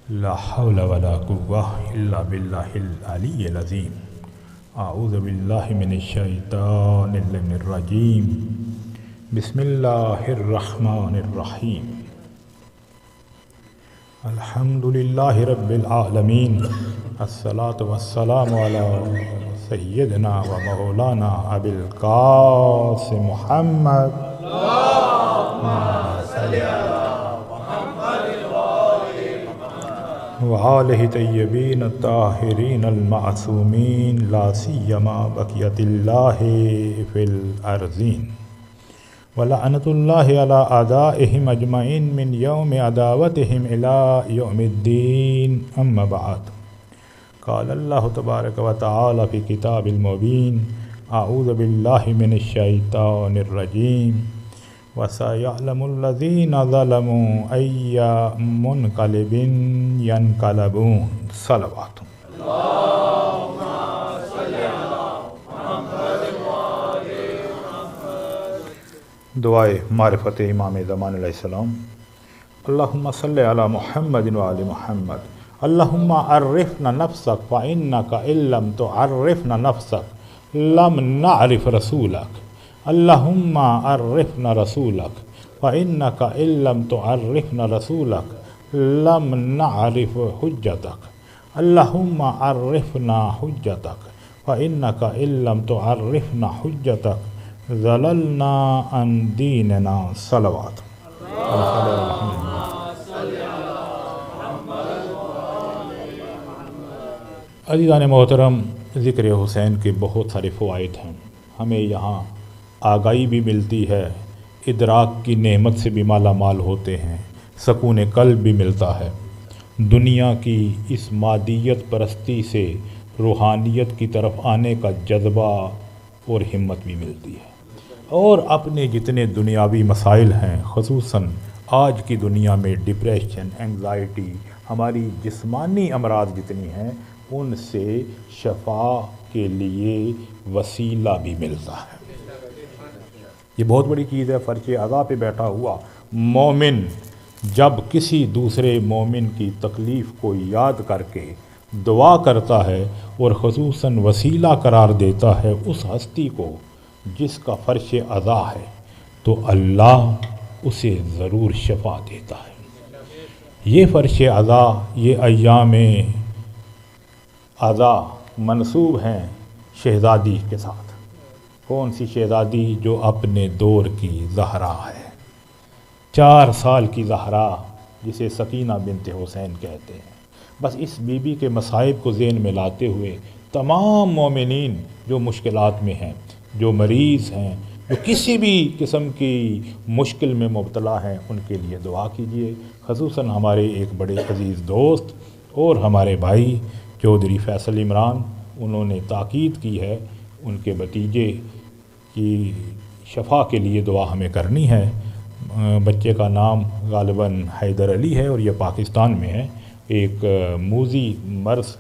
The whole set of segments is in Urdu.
لا حول ولا قوة إلا بالله العلي العظيم. أعوذ بالله من الشيطان الرجيم. بسم الله الرحمن الرحيم. الحمد لله رب العالمين. الصلاة والسلام على سيدنا ومولانا أبي القاسم محمد وآلہ طیبین الطاہرین المعصومین لا سیما بقیت اللہ فی الارضین ولعنت اللہ علی اعدائہم اجمعین من یوم عداوتہم الی یوم الدین اما بعد. قال اللہ تبارک و تعالی فی کتاب المبین اعوذ باللہ من الشیطان الرجیم وَسَيَعْلَمُ الَّذِينَ ظَلَمُوا أَيَّ مُنْقَلِبٍ يَنْقَلَبُونَ. صلوات. دعائے معرفت امام زمان علیہ السلام. اللہم صلی علی محمد وآل محمد. اللہم عرفنا نفسک فإنک إن لم تعرفنا نفسک لم نعرف رسولک. اللہم عرفنا رسولک فإنک إن لم تعرفنا رسولک لم نعرف حجتک. اللہم عرفنا حجتک فإنک إن لم تعرفنا حجتک ضللنا عن دیننا. صلوات. عزیزان محترم، ذکر حسین کے بہت سارے فوائد ہیں. ہمیں یہاں آگاہی بھی ملتی ہے، ادراک کی نعمت سے بھی مالا مال ہوتے ہیں، سکون قلب بھی ملتا ہے، دنیا کی اس مادیت پرستی سے روحانیت کی طرف آنے کا جذبہ اور ہمت بھی ملتی ہے. اور اپنے جتنے دنیاوی مسائل ہیں، خصوصاً آج کی دنیا میں ڈپریشن، انگزائٹی، ہماری جسمانی امراض جتنی ہیں، ان سے شفا کے لیے وسیلہ بھی ملتا ہے. یہ بہت بڑی چیز ہے. فرش عزا پہ بیٹھا ہوا مومن جب کسی دوسرے مومن کی تکلیف کو یاد کر کے دعا کرتا ہے اور خصوصاً وسیلہ قرار دیتا ہے اس ہستی کو جس کا فرش عزا ہے، تو اللہ اسے ضرور شفا دیتا ہے. یہ فرش عزا، یہ ایام عزا منسوب ہیں شہزادی کے ساتھ. کون سی شہزادی؟ جو اپنے دور کی زہرا ہے، 4 سال کی زہرا، جسے سکینہ بنت حسین کہتے ہیں. بس اس بی بی کے مصائب کو ذہن میں لاتے ہوئے تمام مومنین جو مشکلات میں ہیں، جو مریض ہیں، جو کسی بھی قسم کی مشکل میں مبتلا ہیں، ان کے لیے دعا کیجیے. خصوصاً ہمارے ایک بڑے عزیز دوست اور ہمارے بھائی چودھری فیصل عمران، انہوں نے تاکید کی ہے ان کے بھتیجے کی شفا کے لیے دعا ہمیں کرنی ہے. بچے کا نام غالباً حیدر علی ہے اور یہ پاکستان میں ہے. ایک موذی مرض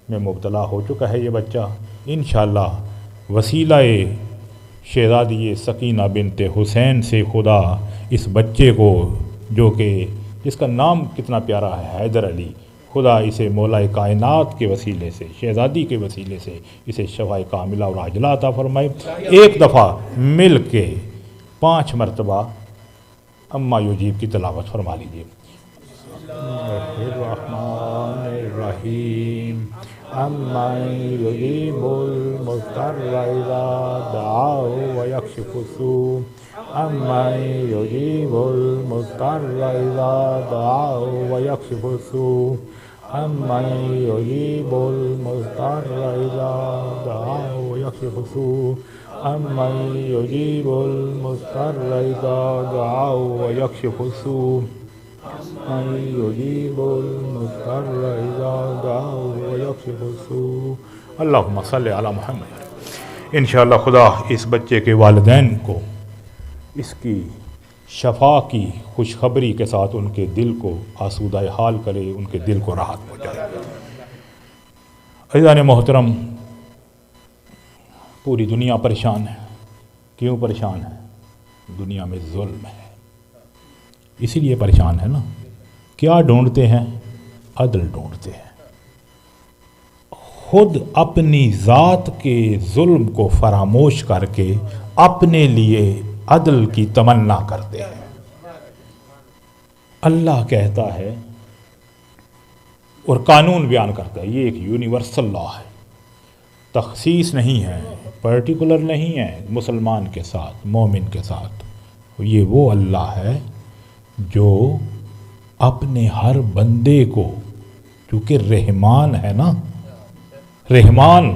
میں مبتلا ہو چکا ہے یہ بچہ. انشاءاللہ وسیلہ شہزادی سکینہ بنت حسین سے خدا اس بچے کو، جو کہ جس کا نام کتنا پیارا ہے، حیدر علی، خدا اسے مولا کائنات کے وسیلے سے، شہزادی کے وسیلے سے اسے شفاء کاملہ اور عاجلہ عطا فرمائے. ایک دفعہ مل کے 5 مرتبہ اما یجیب کی تلاوت فرما لیجیے. الرحمن الرحیم. اما یجیب المضطر اذا دعاه ویکشف السوء. اما یجیب المضطر اذا دعاه ویکشف السوء. اما یجیب المضطر اذا دعاه ویکشف السوء. اما یجیب المضطر اذا دعاه ویکشف السوء. اما یجیب المضطر اذا دعاه ویکشف السوء. اللہم صلی علی محمد. انشاءاللہ خدا اس بچے کے والدین کو اس کی شفا کی خوشخبری کے ساتھ ان کے دل کو آسودہ حال کرے، ان کے دل کو راحت پہنچائے. عزیزان محترم، پوری دنیا پریشان ہے. کیوں پریشان ہے؟ دنیا میں ظلم ہے، اسی لیے پریشان ہے نا. کیا ڈھونڈتے ہیں؟ عدل ڈھونڈتے ہیں، خود اپنی ذات کے ظلم کو فراموش کر کے اپنے لیے عدل کی تمنا کرتے ہیں۔ اللہ کہتا ہے اور قانون بیان کرتا ہے، یہ ایک یونیورسل لا ہے، تخصیص نہیں ہے، پرٹیکولر نہیں ہے مسلمان کے ساتھ، مومن کے ساتھ۔ یہ وہ اللہ ہے جو اپنے ہر بندے کو، کیونکہ رحمان ہے نا، رحمان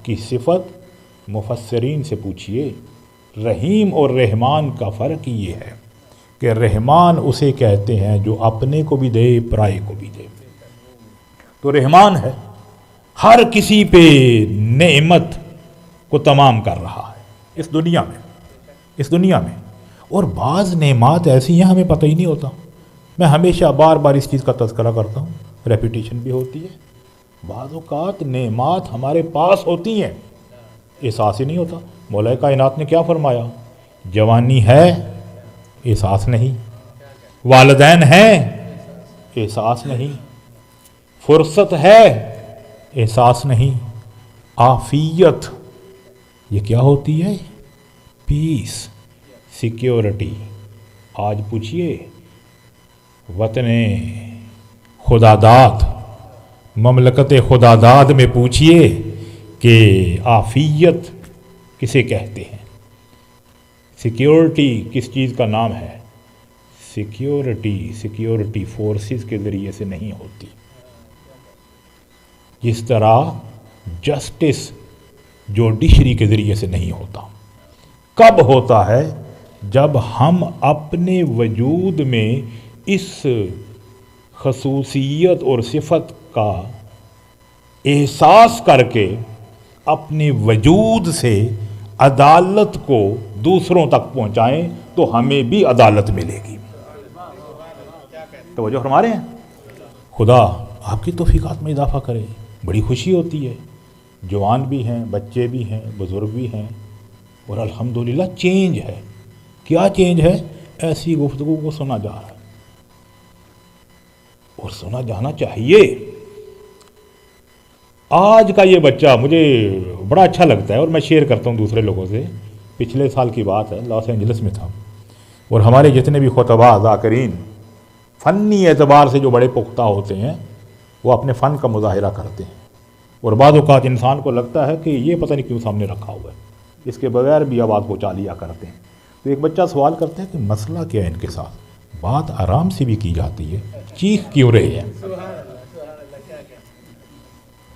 کی صفت مفسرین سے پوچھئے، رحیم اور رحمان کا فرق یہ ہے کہ رحمان اسے کہتے ہیں جو اپنے کو بھی دے پرائے کو بھی دے، تو رحمان ہے، ہر کسی پہ نعمت کو تمام کر رہا ہے اس دنیا میں۔ اور بعض نعمات ایسی ہیں ہمیں پتہ ہی نہیں ہوتا، میں ہمیشہ بار بار اس چیز کا تذکرہ کرتا ہوں، ریپیٹیشن بھی ہوتی ہے، بعض اوقات نعمات ہمارے پاس ہوتی ہیں، احساس ہی نہیں ہوتا۔ مولا کائنات نے کیا فرمایا؟ جوانی ہے، احساس نہیں، والدین ہیں، احساس نہیں، فرصت ہے، احساس نہیں، عافیت، یہ کیا ہوتی ہے؟ پیس، سیکیورٹی۔ آج پوچھئے وطن خداداد، مملکت خداداد میں پوچھئے کہ عافیت کسے کہتے ہیں؟ سیکیورٹی کس چیز کا نام ہے؟ سیکیورٹی فورسز کے ذریعے سے نہیں ہوتی، جس طرح جسٹس جوڈیشری کے ذریعے سے نہیں ہوتا۔ کب ہوتا ہے؟ جب ہم اپنے وجود میں اس خصوصیت اور صفت کا احساس کر کے اپنے وجود سے عدالت کو دوسروں تک پہنچائیں تو ہمیں بھی عدالت ملے گی۔ توجہ فرما رہے ہیں؟ خدا آپ کی توفیقات میں اضافہ کرے، بڑی خوشی ہوتی ہے، جوان بھی ہیں، بچے بھی ہیں، بزرگ بھی ہیں، اور الحمدللہ چینج ہے۔ کیا چینج ہے؟ ایسی گفتگو کو سنا جا رہا ہے، اور سنا جانا چاہیے۔ آج کا یہ بچہ مجھے بڑا اچھا لگتا ہے، اور میں شیئر کرتا ہوں دوسرے لوگوں سے۔ پچھلے سال کی بات ہے، لاس اینجلس میں تھا، اور ہمارے جتنے بھی خطباء ذاکرین فنی اعتبار سے جو بڑے پختہ ہوتے ہیں، وہ اپنے فن کا مظاہرہ کرتے ہیں، اور بعض اوقات انسان کو لگتا ہے کہ یہ پتہ نہیں کیوں سامنے رکھا ہوا ہے، اس کے بغیر بھی آواز پہنچا لیا کرتے ہیں۔ تو ایک بچہ سوال کرتا ہے کہ مسئلہ کیا ہے ان کے ساتھ؟ بات آرام سے بھی کی جاتی ہے، چیخ کیوں رہے ہیں؟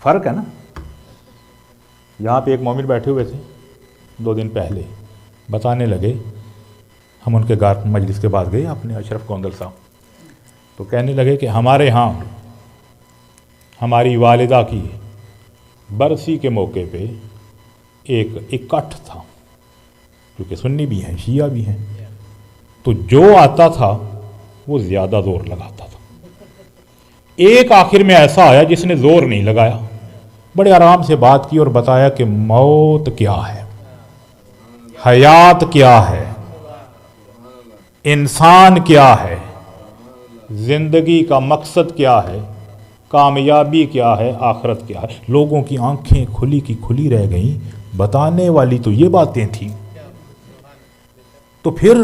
فرق ہے نا۔ یہاں پہ ایک مومن بیٹھے ہوئے تھے 2 دن پہلے، بتانے لگے، ہم ان کے گھر مجلس کے بعد گئے اپنے اشرف کوندل صاحب، تو کہنے لگے کہ ہمارے ہاں ہماری والدہ کی برسی کے موقع پہ ایک اکٹھ تھا، کیونکہ سنی بھی ہیں شیعہ بھی ہیں، تو جو آتا تھا وہ زیادہ زور لگاتا تھا۔ ایک آخر میں ایسا آیا جس نے زور نہیں لگایا، بڑے آرام سے بات کی اور بتایا کہ موت کیا ہے، حیات کیا ہے، انسان کیا ہے، زندگی کا مقصد کیا ہے، کامیابی کیا ہے، آخرت کیا ہے۔ لوگوں کی آنکھیں کھلی کی کھلی رہ گئیں، بتانے والی تو یہ باتیں تھیں۔ تو پھر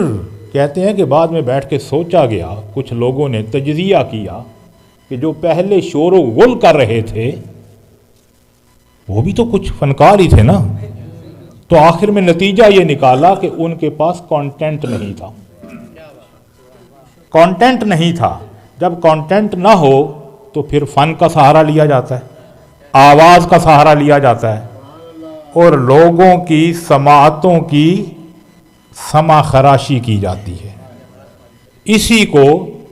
کہتے ہیں کہ بعد میں بیٹھ کے سوچا گیا، کچھ لوگوں نے تجزیہ کیا کہ جو پہلے شور و غل کر رہے تھے وہ بھی تو کچھ فنکار ہی تھے نا، تو آخر میں نتیجہ یہ نکالا کہ ان کے پاس کانٹینٹ نہیں تھا، کانٹینٹ نہیں تھا۔ جب کانٹینٹ نہ ہو تو پھر فن کا سہارا لیا جاتا ہے، آواز کا سہارا لیا جاتا ہے، اور لوگوں کی سماعتوں کی سما خراشی کی جاتی ہے۔ اسی کو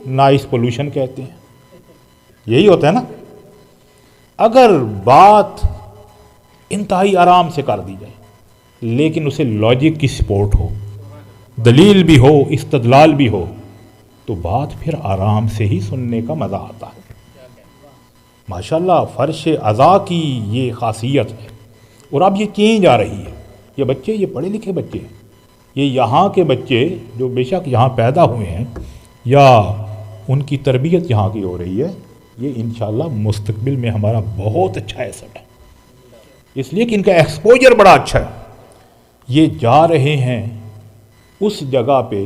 نائس پولوشن کہتے ہیں۔ یہی ہوتا ہے نا۔ اگر بات انتہائی آرام سے کر دی جائے لیکن اسے لاجک کی سپورٹ ہو، دلیل بھی ہو، استدلال بھی ہو، تو بات پھر آرام سے ہی سننے کا مزہ آتا ہے۔ ماشاءاللہ فرش عزا کی یہ خاصیت ہے، اور اب یہ چینج آ رہی ہے۔ یہ بچے، یہ پڑھے لکھے بچے، یہ یہاں کے بچے جو بے شک یہاں پیدا ہوئے ہیں یا ان کی تربیت یہاں کی ہو رہی ہے، یہ انشاءاللہ مستقبل میں ہمارا بہت اچھا ایسٹ ہے، اس لیے کہ ان کا ایکسپوجر بڑا اچھا ہے۔ یہ جا رہے ہیں اس جگہ پہ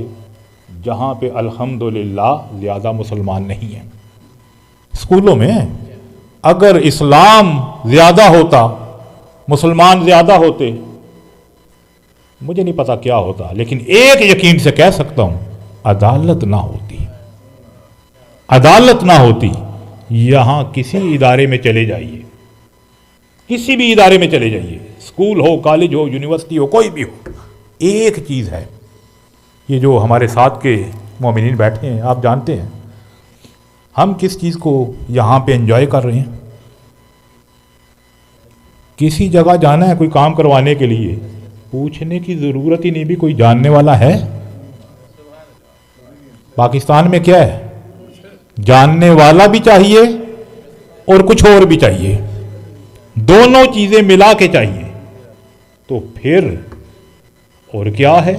جہاں پہ الحمدللہ زیادہ مسلمان نہیں ہیں۔ اسکولوں میں اگر اسلام زیادہ ہوتا، مسلمان زیادہ ہوتے، مجھے نہیں پتا کیا ہوتا، لیکن ایک یقین سے کہہ سکتا ہوں، عدالت نہ ہوتی، عدالت نہ ہوتی۔ یہاں کسی ادارے میں چلے جائیے، کسی بھی ادارے میں چلے جائیے، اسکول ہو، کالج ہو، یونیورسٹی ہو، کوئی بھی ہو، ایک چیز ہے، یہ جو ہمارے ساتھ کے مومنین بیٹھے ہیں، آپ جانتے ہیں ہم کس چیز کو یہاں پہ انجوائے کر رہے ہیں۔ کسی جگہ جانا ہے کوئی کام کروانے کے لیے، پوچھنے کی ضرورت ہی نہیں بھی کوئی جاننے والا ہے۔ پاکستان میں کیا ہے، جاننے والا بھی چاہیے اور کچھ اور بھی چاہیے، دونوں چیزیں ملا کے چاہیے۔ تو پھر اور کیا ہے،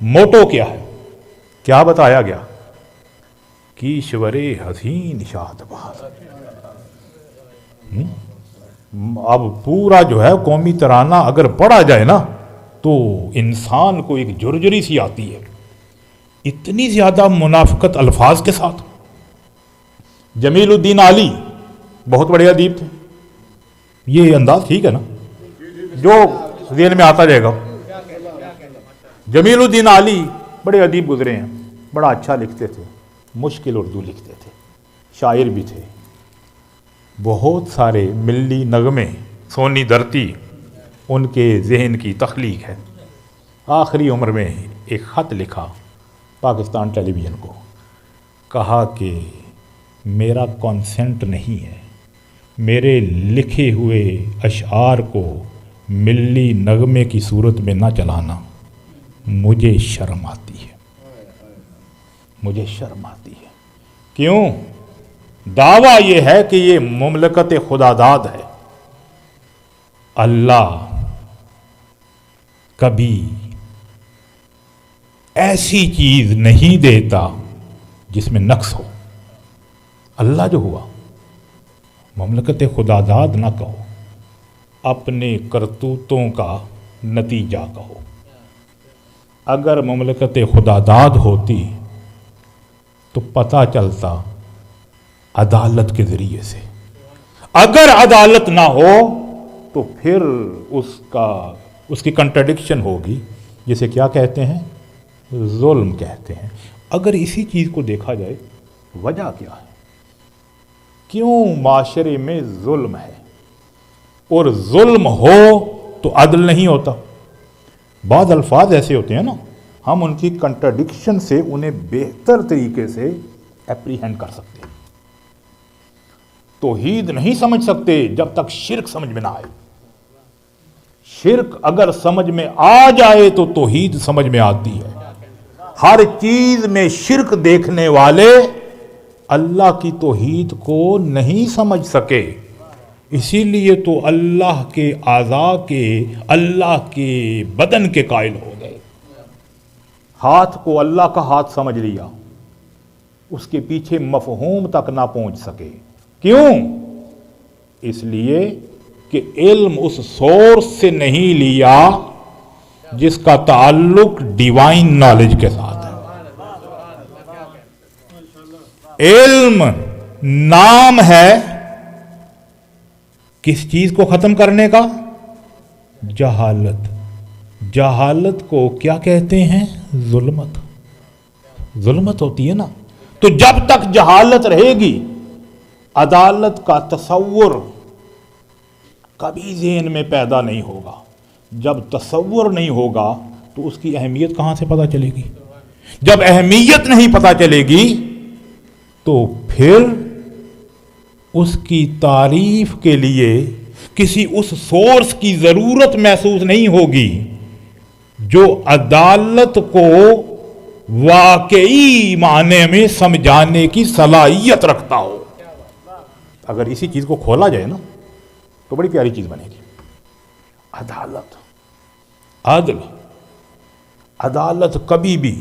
موٹو کیا ہے، کیا بتایا گیا، کیشور حسین شاد باز۔ اب پورا جو ہے قومی ترانہ اگر پڑھا جائے نا تو انسان کو ایک جرجری سی آتی ہے، اتنی زیادہ منافقت الفاظ کے ساتھ۔ جمیل الدین علی بہت بڑے ادیب تھے، یہ انداز ٹھیک ہے نا، جو ذہن میں آتا جائے گا۔ جمیل الدین علی بڑے ادیب گزرے ہیں، بڑا اچھا لکھتے تھے، مشکل اردو لکھتے تھے، شاعر بھی تھے، بہت سارے ملی نغمے، سونی دھرتی ان کے ذہن کی تخلیق ہے۔ آخری عمر میں ایک خط لکھا پاکستان ٹیلی ویژن کو، کہا کہ میرا کانسنٹ نہیں ہے، میرے لکھے ہوئے اشعار کو ملی نغمے کی صورت میں نہ چلانا، مجھے شرم آتی ہے، مجھے شرم آتی ہے۔ کیوں؟ دعویٰ یہ ہے کہ یہ مملکت خدا داد ہے، اللہ کبھی ایسی چیز نہیں دیتا جس میں نقص ہو۔ اللہ جو ہوا، مملکت خدا داد نہ کہو، اپنے کرتوتوں کا نتیجہ کہو۔ اگر مملکت خدا داد ہوتی تو پتہ چلتا عدالت کے ذریعے سے، اگر عدالت نہ ہو تو پھر اس کی کنٹرڈکشن ہوگی، جسے کیا کہتے ہیں، ظلم کہتے ہیں۔ اگر اسی چیز کو دیکھا جائے، وجہ کیا ہے، کیوں معاشرے میں ظلم ہے، اور ظلم ہو تو عدل نہیں ہوتا۔ بعض الفاظ ایسے ہوتے ہیں نا، ہم ان کی کنٹرڈکشن سے انہیں بہتر طریقے سے اپریہینڈ کر سکتے ہیں۔ توحید نہیں سمجھ سکتے جب تک شرک سمجھ میں نہ آئے۔ شرک اگر سمجھ میں آ جائے تو توحید سمجھ میں آتی ہے۔ ہر چیز میں شرک دیکھنے والے اللہ کی توحید کو نہیں سمجھ سکے، اسی لیے تو اللہ کے اعضاء کے، اللہ کے بدن کے قائل ہو گئے۔ ہاتھ کو اللہ کا ہاتھ سمجھ لیا، اس کے پیچھے مفہوم تک نہ پہنچ سکے۔ کیوں؟ اس لیے کہ علم اس سورس سے نہیں لیا جس کا تعلق ڈیوائن نالج کے ساتھ ہے۔ علم نام ہے کس چیز کو ختم کرنے کا؟ جہالت۔ جہالت کو کیا کہتے ہیں؟ ظلمت۔ ظلمت ہوتی ہے نا، تو جب تک جہالت رہے گی عدالت کا تصور کبھی ذہن میں پیدا نہیں ہوگا۔ جب تصور نہیں ہوگا تو اس کی اہمیت کہاں سے پتہ چلے گی؟ جب اہمیت نہیں پتہ چلے گی تو پھر اس کی تعریف کے لیے کسی اس سورس کی ضرورت محسوس نہیں ہوگی جو عدالت کو واقعی معنی میں سمجھانے کی صلاحیت رکھتا ہو۔ اگر اسی چیز کو کھولا جائے نا تو بڑی پیاری چیز بنے گی۔ عدالت، عدل، عدالت کبھی بھی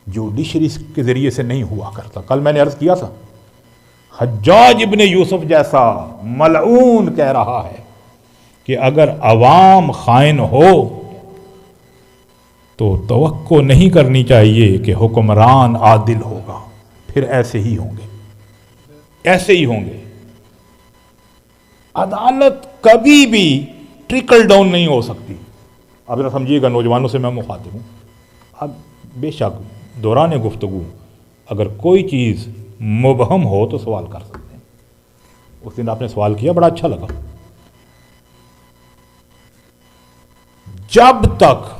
جوڈیشری کے ذریعے سے نہیں ہوا کرتا۔ کل میں نے عرض کیا تھا حجاج ابن یوسف جیسا ملعون کہہ رہا ہے کہ اگر عوام خائن ہو تو توقع نہیں کرنی چاہیے کہ حکمران عادل ہوگا، پھر ایسے ہی ہوں گے، ایسے ہی ہوں گے۔ عدالت کبھی بھی ٹرکل ڈاؤن نہیں ہو سکتی۔ اب ذرا سمجھیے گا، نوجوانوں سے میں مخاطب ہوں، اب بے شک دوران گفتگو اگر کوئی چیز مبہم ہو تو سوال کر سکتے ہیں۔ اس دن آپ نے سوال کیا، بڑا اچھا لگا۔ جب تک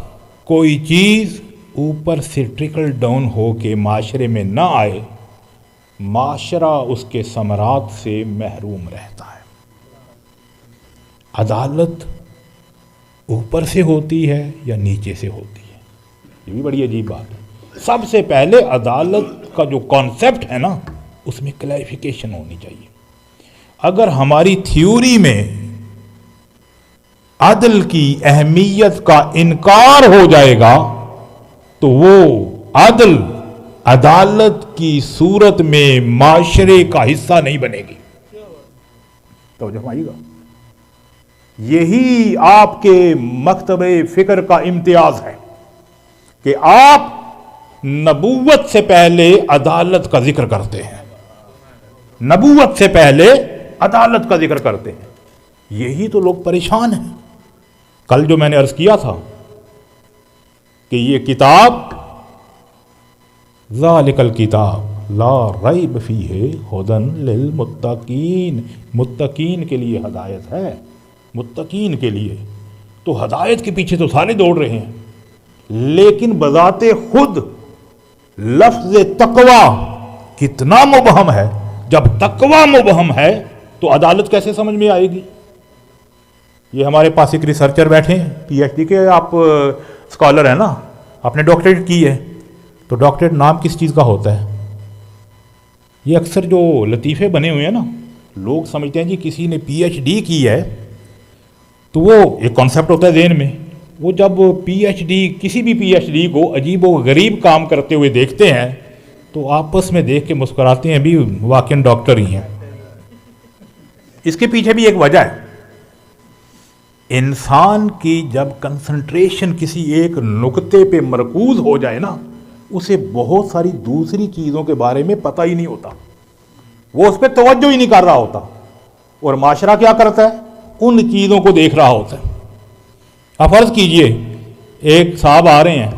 کوئی چیز اوپر سے ٹرکل ڈاؤن ہو کے معاشرے میں نہ آئے، معاشرہ اس کے ثمرات سے محروم رہتا ہے۔ عدالت اوپر سے ہوتی ہے یا نیچے سے ہوتی ہے، یہ بھی بڑی عجیب بات ہے۔ سب سے پہلے عدالت کا جو کانسیپٹ ہے نا، اس میں کلیریفیکیشن ہونی چاہیے۔ اگر ہماری تھیوری میں عدل کی اہمیت کا انکار ہو جائے گا تو وہ عدل عدالت کی صورت میں معاشرے کا حصہ نہیں بنے گی۔ توجہ فرمائیے گا، یہی آپ کے مکتب فکر کا امتیاز ہے کہ آپ نبوت سے پہلے عدالت کا ذکر کرتے ہیں، نبوت سے پہلے عدالت کا ذکر کرتے ہیں۔ یہی تو لوگ پریشان ہیں۔ کل جو میں نے عرض کیا تھا کہ یہ کتاب ذالک الکتاب لا ریب فیہ ھدی للمتقین، متقین کے لیے ہدایت ہے، متقین کے لیے۔ تو ہدایت کے پیچھے تو سارے دوڑ رہے ہیں، لیکن بذات خود لفظ تقوی کتنا مبہم ہے۔ جب تقوی مبہم ہے تو عدالت کیسے سمجھ میں آئے گی؟ یہ ہمارے پاس ایک ریسرچر بیٹھے ہیں، پی ایچ ڈی کے آپ اسکالر ہیں نا، آپ نے ڈاکٹریٹ کی ہے، تو ڈاکٹریٹ نام کس چیز کا ہوتا ہے؟ یہ اکثر جو لطیفے بنے ہوئے ہیں نا، لوگ سمجھتے ہیں جی کسی نے پی ایچ ڈی کی ہے تو وہ ایک کانسیپٹ ہوتا ہے ذہن میں، وہ جب پی ایچ ڈی کسی بھی پی ایچ ڈی کو عجیب و غریب کام کرتے ہوئے دیکھتے ہیں تو آپس میں دیکھ کے مسکراتے ہیں، بھی واقعی ڈاکٹر ہی ہیں۔ اس کے پیچھے بھی ایک وجہ ہے، انسان کی جب کنسنٹریشن کسی ایک نقطے پہ مرکوز ہو جائے نا، اسے بہت ساری دوسری چیزوں کے بارے میں پتہ ہی نہیں ہوتا، وہ اس پہ توجہ ہی نہیں کر رہا ہوتا، اور معاشرہ کیا کرتا ہے؟ ان چیزوں کو دیکھ رہا ہوتا ہے۔ آپ فرض کیجئے ایک صاحب آ رہے ہیں،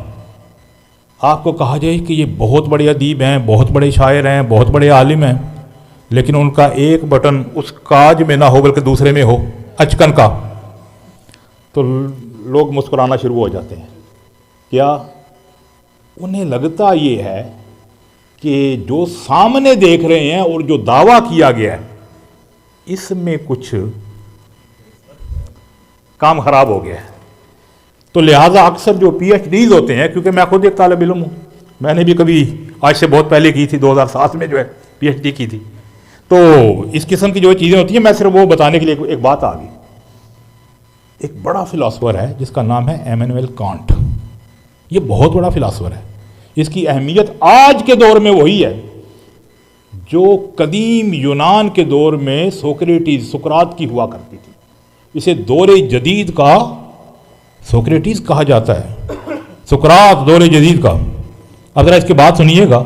آپ کو کہا جائے کہ یہ بہت بڑے ادیب ہیں، بہت بڑے شاعر ہیں، بہت بڑے عالم ہیں، لیکن ان کا ایک بٹن اس کاج میں نہ ہو بلکہ دوسرے میں ہو، اچکن کا، تو لوگ مسکرانا شروع ہو جاتے ہیں۔ کیا؟ انہیں لگتا یہ ہے کہ جو سامنے دیکھ رہے ہیں اور جو دعویٰ کیا گیا ہے اس میں کچھ کام خراب ہو گیا ہے۔ تو لہٰذا اکثر جو پی ایچ ڈیز ہوتے ہیں، کیونکہ میں خود ایک طالب علم ہوں، میں نے بھی کبھی آج سے بہت پہلے کی تھی، 2007 میں جو ہے پی ایچ ڈی کی تھی، تو اس قسم کی جو چیزیں ہوتی ہیں، میں صرف وہ بتانے کے لیے ایک بات آ گئی۔ ایک بڑا فلاسفر ہے جس کا نام ہے ایمینوئل کانٹ، یہ بہت بڑا فلاسفر ہے، اس کی اہمیت آج کے دور میں وہی ہے جو قدیم یونان کے دور میں سوکریٹیز، سقراط کی ہوا کرتی تھی۔ اسے دور جدید کا سوکریٹیز کہا جاتا ہے، سقراط دور جدید کا۔ اب ذرا اس کی بات سنیے گا،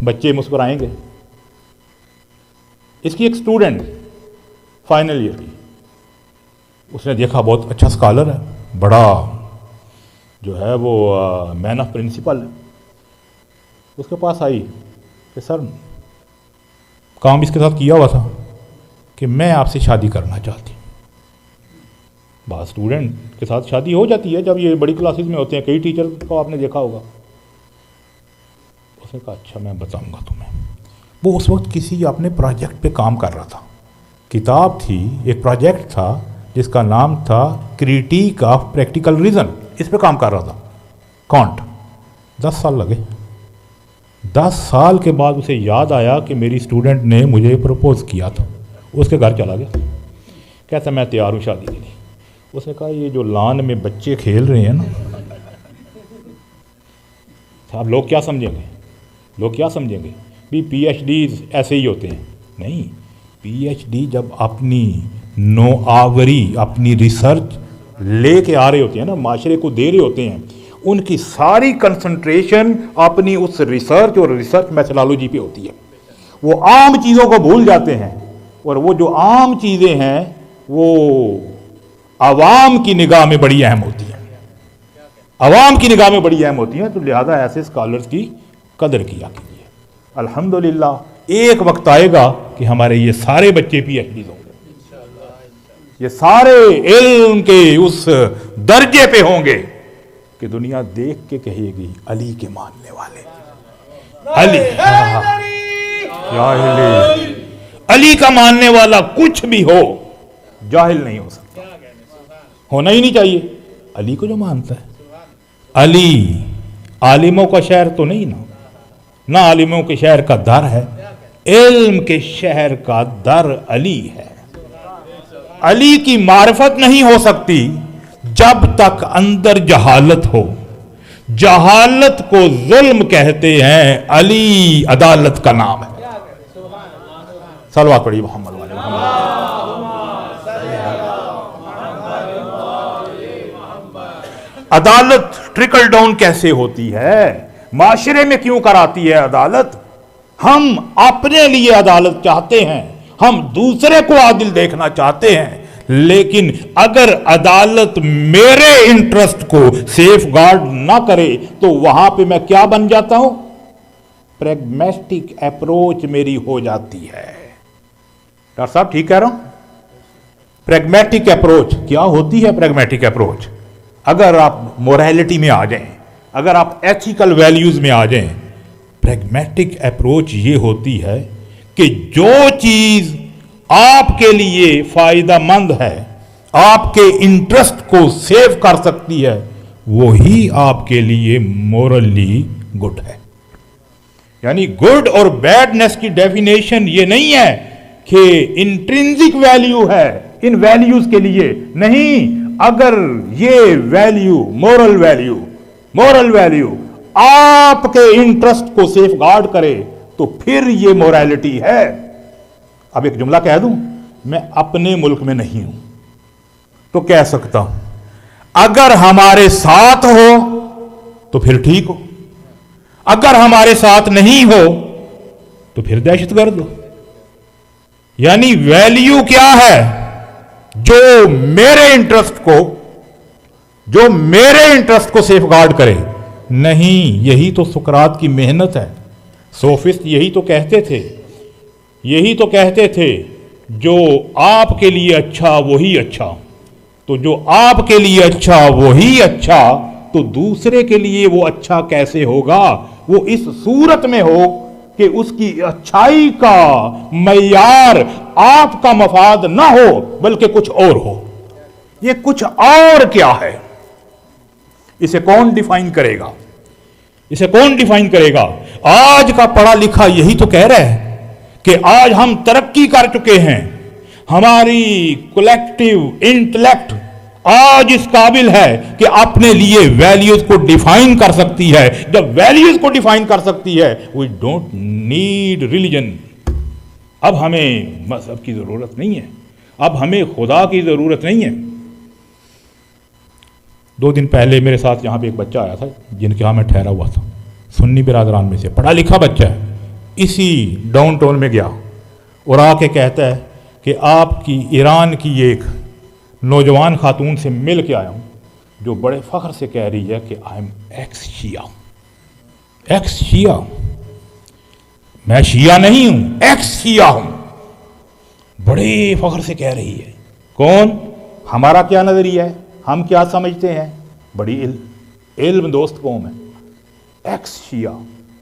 بچے مسکرائیں گے۔ اس کی ایک اسٹوڈنٹ فائنل ایئر کی، اس نے دیکھا بہت اچھا اسکالر ہے، بڑا جو ہے وہ مین آف پرنسپل ہے، اس کے پاس آئی کہ سر کام اس کے ساتھ کیا ہوا تھا کہ میں آپ سے شادی کرنا چاہتی ہوں۔ بعض اسٹوڈنٹ کے ساتھ شادی ہو جاتی ہے جب یہ بڑی کلاسز میں ہوتے ہیں، کئی ٹیچر کو آپ نے دیکھا ہوگا۔ اس نے کہا اچھا میں بتاؤں گا تمہیں۔ وہ اس وقت کسی اپنے پروجیکٹ پہ کام کر رہا تھا، کتاب تھی، ایک پروجیکٹ تھا جس کا نام تھا کریٹیک آف پریکٹیکل ریزن، اس پہ کام کر رہا تھا کانٹ۔ 10 سال لگے۔ 10 سال کے بعد اسے یاد آیا کہ میری اسٹوڈنٹ نے مجھے پروپوز کیا تھا، اس کے گھر چلا گیا، کہتا میں تیار ہوں شادی کے لیے۔ اس نے کہا یہ جو لان میں بچے کھیل رہے ہیں نا، اب لوگ کیا سمجھیں گے؟ لوگ کیا سمجھیں گے؟ بھی پی ایچ ڈیز ایسے ہی ہوتے ہیں، نہیں, پی ایچ ڈی جب اپنی نوآوری اپنی ریسرچ لے کے آ رہے ہوتے ہیں نا, معاشرے کو دے رہے ہوتے ہیں, ان کی ساری کنسنٹریشن اپنی اس ریسرچ اور ریسرچ میتھڈالوجی پہ ہوتی ہے. وہ عام چیزوں کو بھول جاتے ہیں, اور وہ جو عام چیزیں ہیں وہ عوام کی نگاہ میں بڑی اہم ہوتی ہیں, عوام کی نگاہ میں بڑی اہم ہوتی ہیں. تو لہذا ایسے اسکالرز کی قدر کیا کیجیے. الحمدللہ ایک وقت آئے گا کہ ہمارے یہ سارے بچے پی ایچ ڈیز ہوں گے, یہ سارے علم کے اس درجے پہ ہوں گے کہ دنیا دیکھ کے کہے گی علی کے ماننے والے, علی کا ماننے والا کچھ بھی ہو جاہل نہیں ہو سکتا, ہونا ہی نہیں چاہیے. علی کو جو مانتا ہے, علی عالموں کا شہر تو نہیں نا, نہ عالموں کے شہر کا در ہے, علم کے شہر کا در علی ہے. علی کی معرفت نہیں ہو سکتی جب تک اندر جہالت ہو. جہالت کو ظلم کہتے ہیں, علی عدالت کا نام ہے. صلوات پڑھیے محمد والے محمد. عدالت ٹرکل ڈاؤن کیسے ہوتی ہے, معاشرے میں کیوں کراتی ہے عدالت؟ ہم اپنے لیے عدالت چاہتے ہیں, ہم دوسرے کو عادل دیکھنا چاہتے ہیں, لیکن اگر عدالت میرے انٹرسٹ کو سیف گارڈ نہ کرے تو وہاں پہ میں کیا بن جاتا ہوں؟ پریگمیٹک اپروچ میری ہو جاتی ہے. ڈاکٹر صاحب ٹھیک کہہ رہا ہوں؟ پریگمیٹک اپروچ کیا ہوتی ہے؟ پریگمیٹک اپروچ, اگر آپ موریلٹی میں آ جائیں, اگر آپ ایتھیکل ویلیوز میں آ جائیں, پریگمیٹک اپروچ یہ ہوتی ہے کہ جو چیز آپ کے لیے فائدہ مند ہے, آپ کے انٹرسٹ کو سیو کر سکتی ہے, وہی آپ کے لیے مورلی گڈ ہے. یعنی گڈ اور بیڈنس کی ڈیفینیشن یہ نہیں ہے کہ انٹرنزک ویلیو ہے ان ویلیوز کے لیے, نہیں. اگر یہ ویلیو مورل ویلیو آپ کے انٹرسٹ کو سیف گارڈ کرے تو پھر یہ موریلٹی ہے. اب ایک جملہ کہہ دوں, میں اپنے ملک میں نہیں ہوں تو کہہ سکتا ہوں اگر ہمارے ساتھ ہو تو پھر ٹھیک ہو, اگر ہمارے ساتھ نہیں ہو تو پھر دہشت گرد ہو. یعنی ویلیو کیا ہے؟ جو میرے انٹرسٹ کو سیف گارڈ کرے. نہیں, یہی تو سقراط کی محنت ہے. سوفسٹ یہی تو کہتے تھے جو آپ کے لیے اچھا وہی اچھا, تو جو آپ کے لیے اچھا وہی اچھا, تو دوسرے کے لیے وہ اچھا کیسے ہوگا؟ وہ اس صورت میں ہو کہ اس کی اچھائی کا معیار آپ کا مفاد نہ ہو بلکہ کچھ اور ہو. یہ کچھ اور کیا ہے؟ اسے کون ڈیفائن کرے گا؟ آج کا پڑھا لکھا یہی تو کہہ رہا ہے کہ آج ہم ترقی کر چکے ہیں, ہماری کولیکٹیو انٹلیکٹ آج اس قابل ہے کہ اپنے لیے ویلیوز کو ڈیفائن کر سکتی ہے. جب ویلیوز کو ڈیفائن کر سکتی ہے, وی ڈونٹ نیڈ ریلیجن. اب ہمیں مذہب کی ضرورت نہیں ہے, اب ہمیں خدا کی ضرورت نہیں ہے. 2 دن پہلے میرے ساتھ یہاں پہ ایک بچہ آیا تھا جن کے ہاں میں ٹھہرا ہوا تھا, سنی برادران میں سے پڑھا لکھا بچہ ہے. اسی ڈاؤن ٹاؤن میں گیا اور آ کے کہتا ہے کہ آپ کی ایران کی ایک نوجوان خاتون سے مل کے آیا ہوں جو بڑے فخر سے کہہ رہی ہے کہ آئی ایم ایکس شیعہ. میں شیعہ نہیں ہوں, ایکس شیعہ ہوں. بڑے فخر سے کہہ رہی ہے. کون؟ ہمارا کیا نظریہ ہے, ہم کیا سمجھتے ہیں؟ بڑی علم دوست قوم ہے. ایکس شیعہ,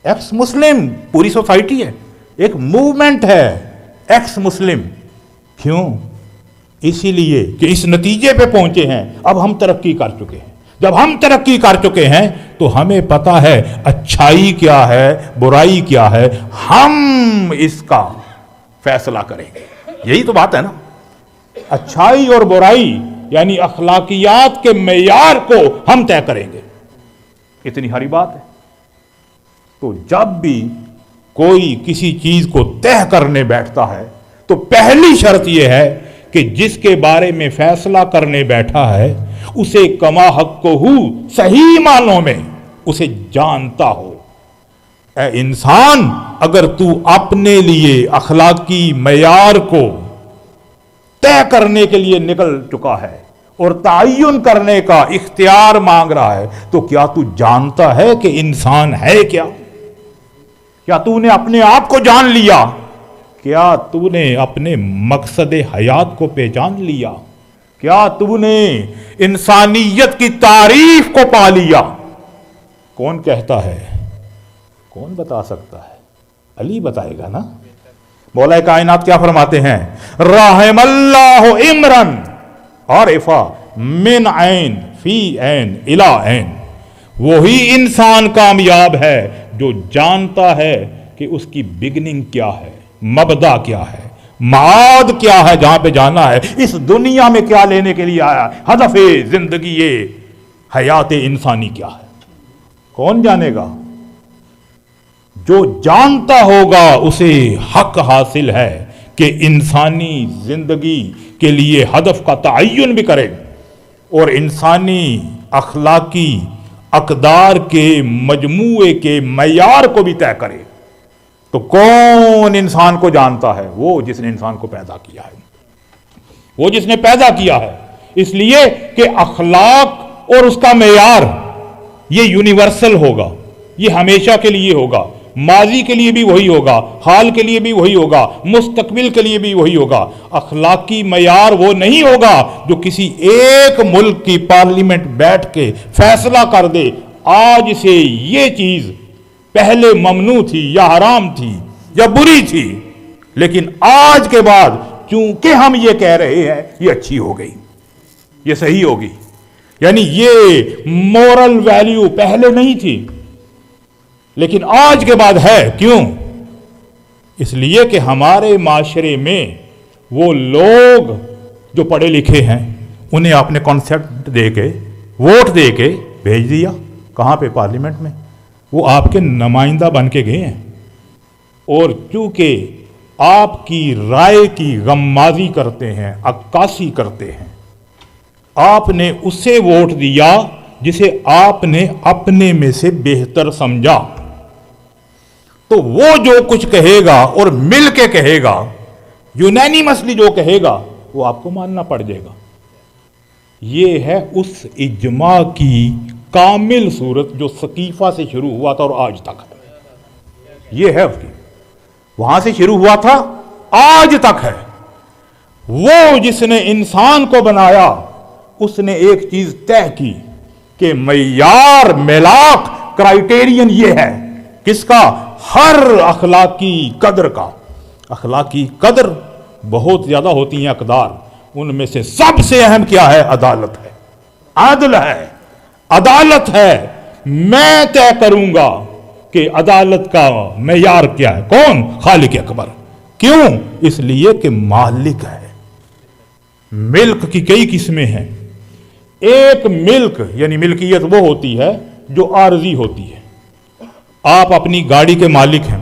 ایکس مسلم, پوری سوسائٹی ہے, ایک موومنٹ ہے ایکس مسلم. کیوں؟ اسی لیے کہ اس نتیجے پہ پہنچے ہیں اب ہم ترقی کر چکے ہیں. جب ہم ترقی کر چکے ہیں تو ہمیں پتا ہے اچھائی کیا ہے, برائی کیا ہے, ہم اس کا فیصلہ کریں گے. یہی تو بات ہے نا, اچھائی اور برائی یعنی اخلاقیات کے معیار کو ہم طے کریں گے. اتنی ہاری بات ہے. تو جب بھی کوئی کسی چیز کو طے کرنے بیٹھتا ہے تو پہلی شرط یہ ہے کہ جس کے بارے میں فیصلہ کرنے بیٹھا ہے اسے کما حق کو ہو صحیح معنوں میں اسے جانتا ہو۔ اے انسان، اگر تو اپنے لیے اخلاقی معیار کو طے کرنے کے لیے نکل چکا ہے اور تعین کرنے کا اختیار مانگ رہا ہے تو کیا تو جانتا ہے کہ انسان ہے کیا؟ کیا تو نے اپنے آپ کو جان لیا؟ کیا تو نے اپنے مقصد حیات کو پہچان لیا؟ کیا تو نے انسانیت کی تعریف کو پا لیا؟ کون کہتا ہے؟ کون بتا سکتا ہے؟ علی بتائے گا نا۔ مولا کائنات کیا فرماتے ہیں؟ رحم اللہ عمرن عرفا من عین فی عین الی عین۔ وہی انسان کامیاب ہے جو جانتا ہے کہ اس کی بگننگ کیا ہے، مبدا کیا ہے، معاد کیا ہے، جہاں پہ جانا ہے، اس دنیا میں کیا لینے کے لیے آیا، ہدف زندگی حیات انسانی کیا ہے۔ کون جانے گا؟ جو جانتا ہوگا اسے حق حاصل ہے کہ انسانی زندگی کے لیے ہدف کا تعین بھی کرے اور انسانی اخلاقی اقدار کے مجموعے کے معیار کو بھی طے کرے۔ تو کون انسان کو جانتا ہے؟ وہ جس نے انسان کو پیدا کیا ہے، وہ جس نے پیدا کیا ہے۔ اس لیے کہ اخلاق اور اس کا معیار یہ یونیورسل ہوگا، یہ ہمیشہ کے لیے ہوگا، ماضی کے لیے بھی وہی ہوگا، حال کے لیے بھی وہی ہوگا، مستقبل کے لیے بھی وہی ہوگا۔ اخلاقی معیار وہ نہیں ہوگا جو کسی ایک ملک کی پارلیمنٹ بیٹھ کے فیصلہ کر دے آج سے یہ چیز پہلے ممنوع تھی یا حرام تھی یا بری تھی، لیکن آج کے بعد چونکہ ہم یہ کہہ رہے ہیں یہ اچھی ہو گئی، یہ صحیح ہوگی۔ یعنی یہ مورل ویلیو پہلے نہیں تھی لیکن آج کے بعد ہے۔ کیوں؟ اس لیے کہ ہمارے معاشرے میں وہ لوگ جو پڑھے لکھے ہیں انہیں آپ نے کانسیپٹ دے کے، ووٹ دے کے بھیج دیا۔ کہاں پہ؟ پارلیمنٹ میں۔ وہ آپ کے نمائندہ بن کے گئے ہیں، اور چونکہ آپ کی رائے کی غمازی کرتے ہیں، عکاسی کرتے ہیں، آپ نے اسے ووٹ دیا جسے آپ نے اپنے میں سے بہتر سمجھا، تو وہ جو کچھ کہے گا اور مل کے کہے گا، یونینیمسلی جو کہے گا وہ آپ کو ماننا پڑ جائے گا۔ یہ ہے اس اجماع کی کامل صورت جو سقیفہ سے شروع ہوا تھا اور آج تک ہے۔ یہ ہے اس کی، وہاں سے شروع ہوا تھا آج تک ہے۔ وہ جس نے انسان کو بنایا اس نے ایک چیز طے کی کہ معیار، میلاک، کرائیٹیرین یہ ہے، کس کا؟ ہر اخلاقی قدر کا۔ اخلاقی قدر بہت زیادہ ہوتی ہیں اقدار، ان میں سے سب سے اہم کیا ہے؟ عدالت ہے، عدل ہے، عدالت ہے۔ میں طے کروں گا کہ عدالت کا معیار کیا ہے۔ کون؟ خالق اکبر۔ کیوں؟ اس لیے کہ مالک ہے۔ ملک کی کئی قسمیں ہیں۔ ایک ملک یعنی ملکیت وہ ہوتی ہے جو عارضی ہوتی ہے۔ آپ اپنی گاڑی کے مالک ہیں،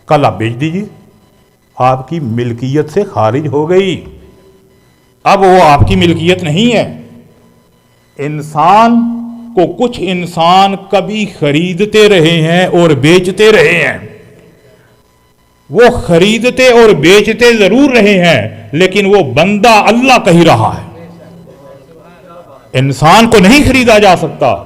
کل آپ بیچ دیجیے، آپ کی ملکیت سے خارج ہو گئی، اب وہ آپ کی ملکیت نہیں ہے۔ انسان کو کچھ انسان کبھی خریدتے رہے ہیں اور بیچتے رہے ہیں، وہ خریدتے اور بیچتے ضرور رہے ہیں لیکن وہ بندہ اللہ کہہ رہا ہے۔ انسان کو نہیں خریدا جا سکتا،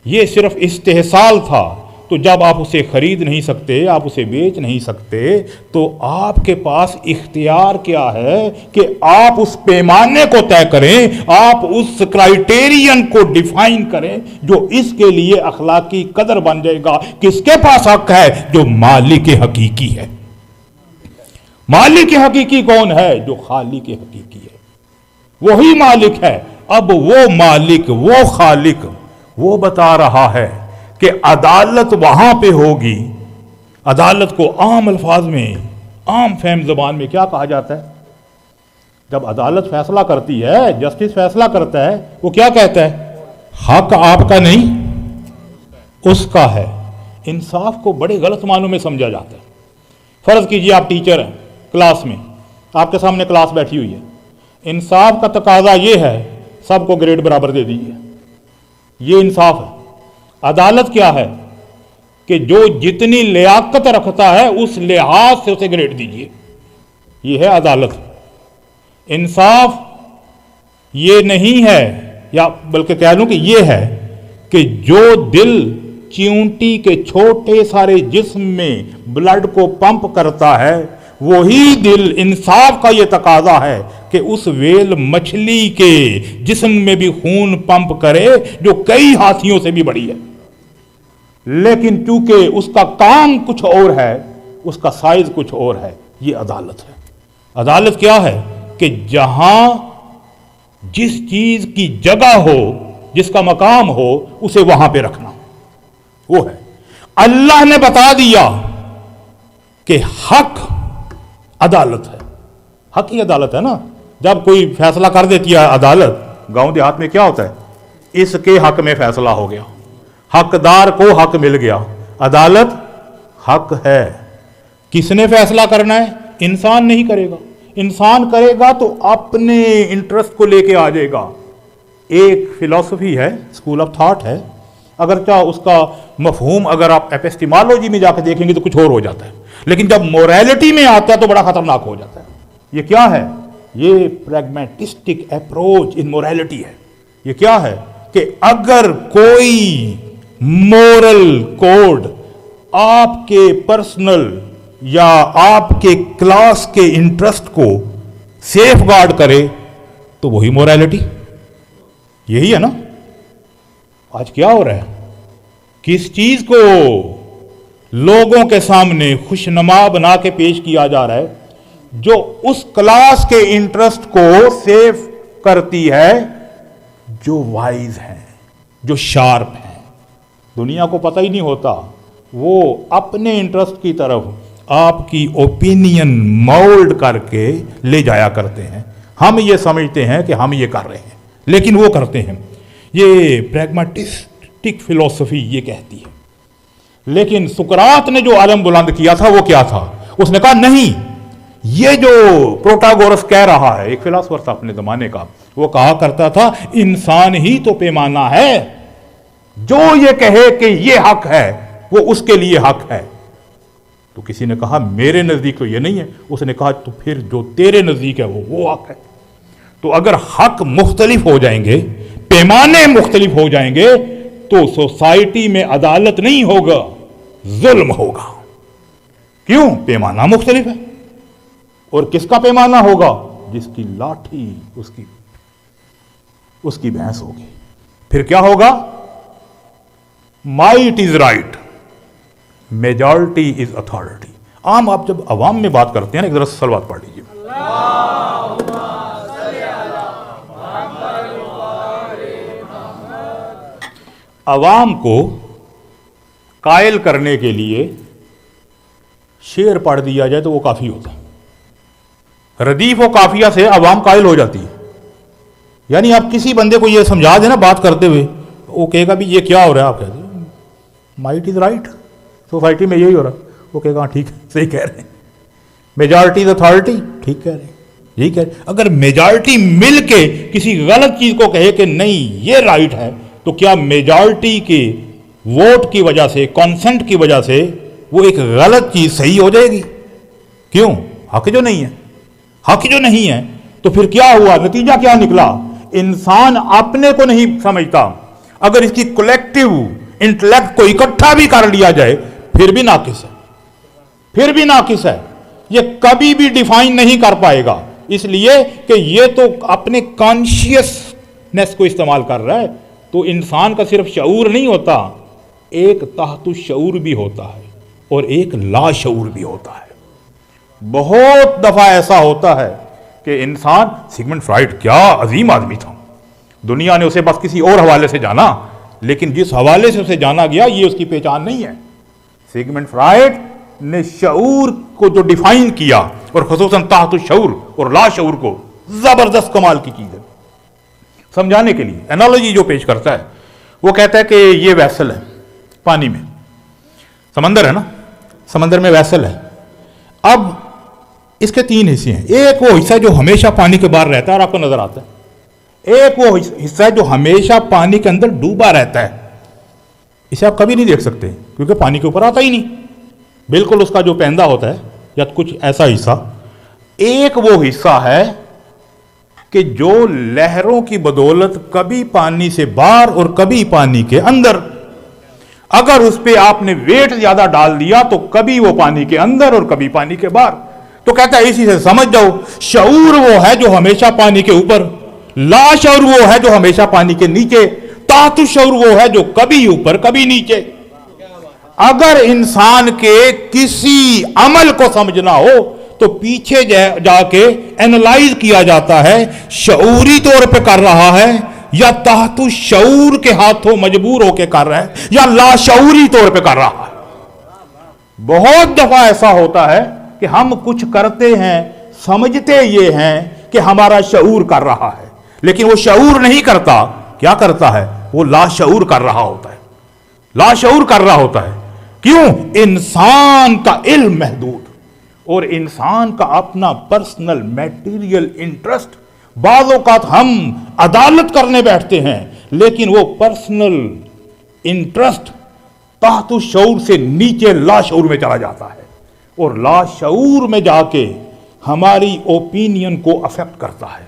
یہ صرف استحصال تھا۔ تو جب آپ اسے خرید نہیں سکتے، آپ اسے بیچ نہیں سکتے، تو آپ کے پاس اختیار کیا ہے کہ آپ اس پیمانے کو طے کریں، آپ اس کرائیٹیرین کو ڈیفائن کریں جو اس کے لیے اخلاقی قدر بن جائے گا۔ کس کے پاس حق ہے؟ جو مالک حقیقی ہے۔ مالک حقیقی کون ہے؟ جو خالق حقیقی ہے، وہی مالک ہے۔ اب وہ مالک، وہ خالق، وہ بتا رہا ہے کہ عدالت وہاں پہ ہوگی۔ عدالت کو عام الفاظ میں، عام فہم زبان میں کیا کہا جاتا ہے؟ جب عدالت فیصلہ کرتی ہے، جسٹس فیصلہ کرتا ہے، وہ کیا کہتا ہے؟ حق آپ کا نہیں، اس کا ہے۔ انصاف کو بڑے غلط معنوں میں سمجھا جاتا ہے. فرض کیجئے آپ ٹیچر ہیں, کلاس میں آپ کے سامنے کلاس بیٹھی ہوئی ہے. انصاف کا تقاضا یہ ہے سب کو گریڈ برابر دے دیجیے, یہ انصاف ہے. عدالت کیا ہے کہ جو جتنی لیاقت رکھتا ہے اس لحاظ سے اسے گریڈ دیجیے, یہ ہے عدالت. انصاف یہ نہیں ہے, یا بلکہ کہہ لوں کہ یہ ہے کہ جو دل چیونٹی کے چھوٹے سارے جسم میں بلڈ کو پمپ کرتا ہے, وہی دل انصاف کا یہ تقاضا ہے کہ اس ویل مچھلی کے جسم میں بھی خون پمپ کرے جو کئی ہاتھیوں سے بھی بڑی ہے. لیکن چونکہ اس کا کام کچھ اور ہے, اس کا سائز کچھ اور ہے. یہ عدالت ہے. عدالت کیا ہے کہ جہاں جس چیز کی جگہ ہو, جس کا مقام ہو, اسے وہاں پہ رکھنا, وہ ہے. اللہ نے بتا دیا کہ حق عدالت ہے. حق ہی عدالت ہے نا. جب کوئی فیصلہ کر دیتی ہے عدالت, گاؤں دیہات میں کیا ہوتا ہے, اس کے حق میں فیصلہ ہو گیا, حقدار کو حق مل گیا. عدالت حق ہے. کس نے فیصلہ کرنا ہے؟ انسان نہیں کرے گا. انسان کرے گا تو اپنے انٹرسٹ کو لے کے آ جائے گا. ایک فلسفی ہے, اسکول آف تھاٹ ہے, اگرچہ اس کا مفہوم اگر آپ ایپسٹیمالوجی میں جا کے دیکھیں گے تو کچھ اور ہو جاتا ہے, لیکن جب موریلٹی میں آتا ہے تو بڑا خطرناک ہو جاتا ہے. یہ کیا ہے؟ یہ پریگمیٹسٹک اپروچ ان موریلٹی ہے. یہ کیا ہے کہ اگر کوئی مورل کوڈ آپ کے پرسنل یا آپ کے کلاس کے انٹرسٹ کو سیف گارڈ کرے تو وہی موریلٹی. یہی ہے نا. آج کیا ہو رہا ہے, کس چیز کو لوگوں کے سامنے خوشنما بنا کے پیش کیا جا رہا ہے جو اس کلاس کے انٹرسٹ کو سیف کرتی ہے جو وائز ہیں, جو شارپ ہیں. دنیا کو پتہ ہی نہیں ہوتا, وہ اپنے انٹرسٹ کی طرف آپ کی اوپینین مولڈ کر کے لے جایا کرتے ہیں. ہم یہ سمجھتے ہیں کہ ہم یہ کر رہے ہیں, لیکن وہ کرتے ہیں. یہ پریگمیٹسٹک فلسفی یہ کہتی ہے. لیکن سقراط نے جو علم بلند کیا تھا وہ کیا تھا؟ اس نے کہا نہیں, یہ جو پروٹاگورس کہہ رہا ہے, ایک فلاسفر تھا اپنے زمانے کا, وہ کہا کرتا تھا انسان ہی تو پیمانہ ہے, جو یہ کہے کہ یہ حق ہے وہ اس کے لیے حق ہے. تو کسی نے کہا میرے نزدیک تو یہ نہیں ہے. اس نے کہا تو پھر جو تیرے نزدیک ہے وہ حق ہے. تو اگر حق مختلف ہو جائیں گے, پیمانے مختلف ہو جائیں گے, تو سوسائٹی میں عدالت نہیں ہوگا, ظلم ہوگا. کیوں؟ پیمانہ مختلف ہے. اور کس کا پیمانہ ہوگا؟ جس کی لاٹھی اس کی بھینس ہوگی. پھر کیا ہوگا؟ Might is right, majority is authority. عام آپ جب عوام میں بات کرتے ہیں نا, ایک ذرا صلوات پڑھ لیجیے. عوام کو قائل کرنے کے لیے شعر پڑھ دیا جائے تو وہ کافی ہوتا ہے. ردیف و قافیہ سے عوام قائل ہو جاتی ہے. یعنی آپ کسی بندے کو یہ سمجھا دیں نا بات کرتے ہوئے, وہ کہے گا بھی یہ کیا ہو رہا ہے, آپ کہتے ہیں مائٹ از رائٹ, سوسائٹی میں یہی ہو رہا ہے. وہ کہے گا ٹھیک ہے, صحیح کہہ رہے ہیں. میجارٹی از اتھارٹی, ٹھیک کہہ رہے ہیں, یہی کہہ رہے ہیں. اگر میجارٹی مل کے کسی غلط چیز کو کہے کہ نہیں یہ رائٹ ہے, تو کیا میجارٹی کے ووٹ کی وجہ سے, کانسنٹ کی وجہ سے وہ ایک غلط چیز صحیح ہو جائے گی؟ کیوں؟ حق جو نہیں ہے. حق جو نہیں ہے تو پھر کیا ہوا, نتیجہ کیا نکلا؟ انسان اپنے کو نہیں سمجھتا. اگر اس کی کولیکٹیو انٹلیکٹ کو اکٹھا بھی کر لیا جائے پھر بھی ناقص ہے, پھر بھی ناقص ہے. یہ کبھی بھی ڈیفائن نہیں کر پائے گا, اس لیے کہ یہ تو اپنے کانشیسنس کو استعمال کر رہا ہے. تو انسان کا صرف شعور نہیں ہوتا, ایک تحت الشعور بھی ہوتا ہے اور ایک لا شعور بھی ہوتا ہے. بہت دفعہ ایسا ہوتا ہے کہ انسان, سیگمنڈ فرائڈ کیا عظیم آدمی تھا, دنیا نے اسے بس کسی اور حوالے سے جانا, لیکن جس حوالے سے اسے جانا گیا یہ اس کی پہچان نہیں ہے. سیگمنڈ فرائڈ نے شعور کو جو ڈیفائن کیا, اور خصوصاً تحت الشعور اور لا شعور کو, زبردست کمال کی چیز ہے. سمجھانے کے لیے انالوجی جو پیش کرتا ہے, وہ کہتا ہے کہ یہ ویسل ہے پانی میں, سمندر ہے نا، سمندر میں ویسل ہے. اب اس کے 3 حصے ہیں. ایک وہ حصہ جو ہمیشہ پانی کے باہر رہتا ہے اور آپ کو نظر آتا ہے. ایک وہ حصہ ہے جو ہمیشہ پانی کے اندر ڈوبا رہتا ہے. اسے آپ کبھی نہیں دیکھ سکتے کیونکہ پانی کے اوپر آتا ہی نہیں. بالکل اس کا جو پیندہ ہوتا ہے یا کچھ ایسا حصہ. ایک وہ حصہ ہے کہ جو لہروں کی بدولت کبھی پانی سے باہر اور کبھی پانی کے اندر، اگر اس پہ آپ نے ویٹ زیادہ ڈال دیا تو کبھی وہ پانی کے اندر اور کبھی پانی کے باہر. تو کہتا ہے اسی سے سمجھ جاؤ، شعور وہ ہے جو ہمیشہ پانی کے اوپر، لا شعور وہ ہے جو ہمیشہ پانی کے نیچے، تحت شعور وہ ہے جو کبھی اوپر کبھی نیچے. اگر انسان کے کسی عمل کو سمجھنا ہو تو پیچھے جا کے اینالائز کیا جاتا ہے، شعوری طور پہ کر رہا ہے یا تحت شعور کے ہاتھوں مجبور ہو کے کر رہا ہے یا لاشعوری طور پہ کر رہا ہے. بہت دفعہ ایسا ہوتا ہے کہ ہم کچھ کرتے ہیں سمجھتے یہ ہیں کہ ہمارا شعور کر رہا ہے، لیکن وہ شعور نہیں کرتا. کیا کرتا ہے؟ وہ لاشعور کر رہا ہوتا ہے. لاشعور کر رہا ہوتا ہے. کیوں؟ انسان کا علم محدود اور انسان کا اپنا پرسنل میٹیریل انٹرسٹ. بعض اوقات ہم عدالت کرنے بیٹھتے ہیں لیکن وہ پرسنل انٹرسٹ تحت شعور سے نیچے لاشعور میں چلا جاتا ہے اور لاشعور میں جا کے ہماری اوپینین کو افیکٹ کرتا ہے.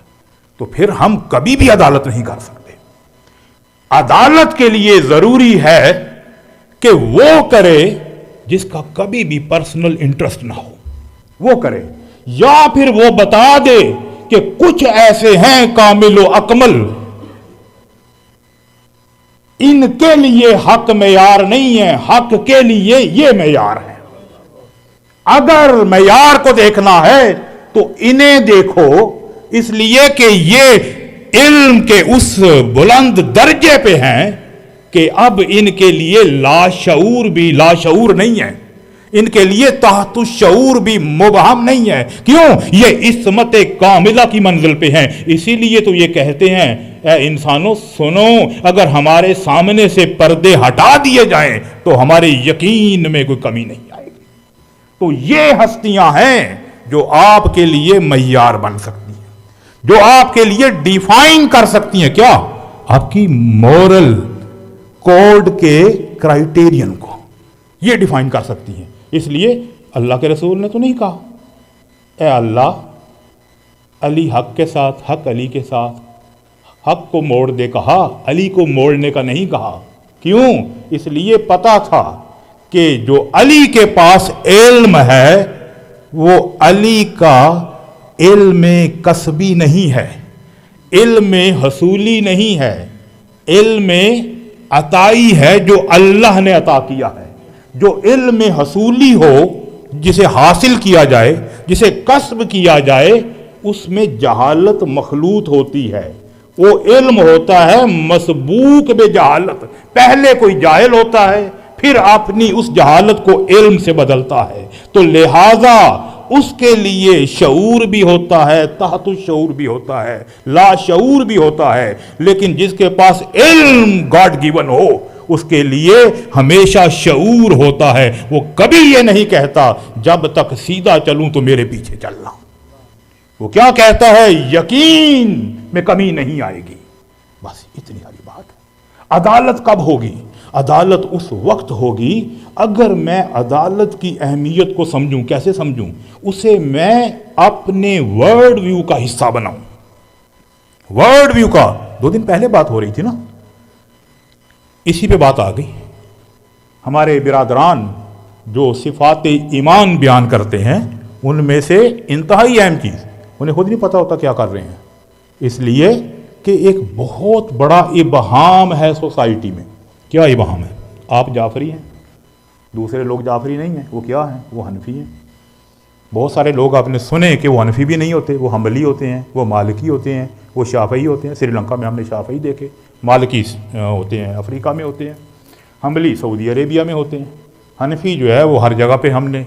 تو پھر ہم کبھی بھی عدالت نہیں کر سکتے. عدالت کے لیے ضروری ہے کہ وہ کرے جس کا کبھی بھی پرسنل انٹرسٹ نہ ہو، وہ کرے، یا پھر وہ بتا دے کہ کچھ ایسے ہیں کامل و اکمل، ان کے لیے حق معیار نہیں ہے، حق کے لیے یہ معیار ہے. اگر معیار کو دیکھنا ہے تو انہیں دیکھو، اس لیے کہ یہ علم کے اس بلند درجے پہ ہیں کہ اب ان کے لیے لاشعور بھی لاشعور نہیں ہے، ان کے لیے تحت الشعور بھی مبہم نہیں ہے. کیوں؟ یہ عصمت کاملہ کی منزل پہ ہیں. اسی لیے تو یہ کہتے ہیں اے انسانوں سنو، اگر ہمارے سامنے سے پردے ہٹا دیے جائیں تو ہمارے یقین میں کوئی کمی نہیں آئے گی. تو یہ ہستیاں ہیں جو آپ کے لیے معیار بن سکتی ہیں، جو آپ کے لیے ڈیفائن کر سکتی ہیں. کیا؟ آپ کی مورل کوڈ کے کرائٹیرین کو یہ ڈیفائن کر سکتی ہیں. اس لیے اللہ کے رسول نے تو نہیں کہا اے اللہ علی حق کے ساتھ، حق علی کے ساتھ، حق کو موڑ دے، کہا علی کو موڑنے کا نہیں کہا. کیوں؟ اس لیے پتا تھا کہ جو علی کے پاس علم ہے وہ علی کا علم کسبی نہیں ہے، علم حصولی نہیں ہے، علم عطائی ہے جو اللہ نے عطا کیا ہے. جو علم حصولی ہو، جسے حاصل کیا جائے، جسے کسب کیا جائے، اس میں جہالت مخلوط ہوتی ہے. وہ علم ہوتا ہے مسبوق بے جہالت. پہلے کوئی جاہل ہوتا ہے پھر اپنی اس جہالت کو علم سے بدلتا ہے. تو لہذا اس کے لیے شعور بھی ہوتا ہے، تحت الشعور بھی ہوتا ہے، لا شعور بھی ہوتا ہے. لیکن جس کے پاس علم گاڈ گیون ہو اس کے لیے ہمیشہ شعور ہوتا ہے. وہ کبھی یہ نہیں کہتا جب تک سیدھا چلوں تو میرے پیچھے چلنا. وہ کیا کہتا ہے؟ یقین میں کمی نہیں آئے گی. بس اتنی ساری بات. عدالت کب ہوگی؟ عدالت اس وقت ہوگی اگر میں عدالت کی اہمیت کو سمجھوں. کیسے سمجھوں؟ اسے میں اپنے ورلڈ ویو کا حصہ بناؤں. ورلڈ ویو کا 2 دن پہلے بات ہو رہی تھی نا، اسی پہ بات آ گئی. ہمارے برادران جو صفات ایمان بیان کرتے ہیں ان میں سے انتہائی اہم چیز انہیں خود نہیں پتا ہوتا کیا کر رہے ہیں، اس لیے کہ ایک بہت بڑا ابہام ہے سوسائٹی میں. کیا ابہام ہے؟ آپ جعفری ہیں، دوسرے لوگ جعفری نہیں ہیں. وہ کیا ہیں؟ وہ حنفی ہیں. بہت سارے لوگ آپ نے سنے کہ وہ حنفی بھی نہیں ہوتے، وہ حنبلی ہوتے ہیں، وہ مالکی ہوتے ہیں، وہ شافعی ہوتے ہیں. سری لنکا میں ہم نے شافعی دیکھے. مالکی ہوتے ہیں افریقہ میں ہوتے ہیں، حنبلی سعودی عربیہ میں ہوتے ہیں. حنفی جو ہے وہ ہر جگہ پہ ہم نے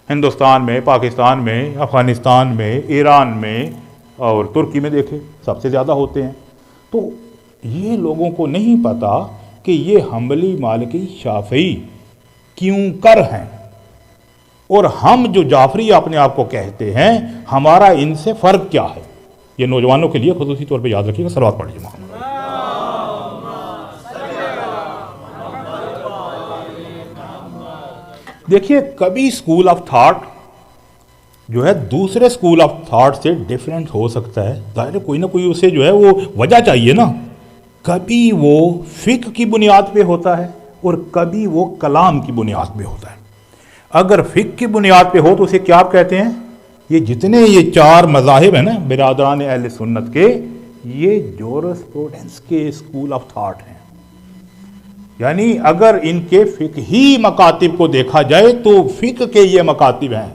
ہندوستان میں، پاکستان میں، افغانستان میں، ایران میں اور ترکی میں دیکھے سب سے زیادہ ہوتے ہیں. تو یہ لوگوں کو نہیں پتا کہ یہ حنبلی، مالکی، شافعی کیوں کر ہیں، اور ہم جو جعفری اپنے آپ کو کہتے ہیں، ہمارا ان سے فرق کیا ہے؟ یہ نوجوانوں کے لیے خصوصی طور پہ یاد رکھیے گا. صلوات پڑھیے محمد. دیکھیے کبھی اسکول آف تھاٹ جو ہے دوسرے اسکول آف تھاٹ سے ڈیفرنٹ ہو سکتا ہے. ظاہر ہے کوئی نہ کوئی اسے جو ہے وہ وجہ چاہیے نا. کبھی وہ فقہ کی بنیاد پہ ہوتا ہے اور کبھی وہ کلام کی بنیاد پہ ہوتا ہے. اگر فقہ کی بنیاد پہ ہو تو اسے کیا آپ کہتے ہیں؟ یہ جتنے یہ 4 مذاہب ہیں نا برادران اہل سنت کے، یہ جورسپروڈنس کے اسکول آف تھاٹ ہیں. یعنی اگر ان کے فقہی مکاتب کو دیکھا جائے تو فقہ کے یہ مکاتب ہیں.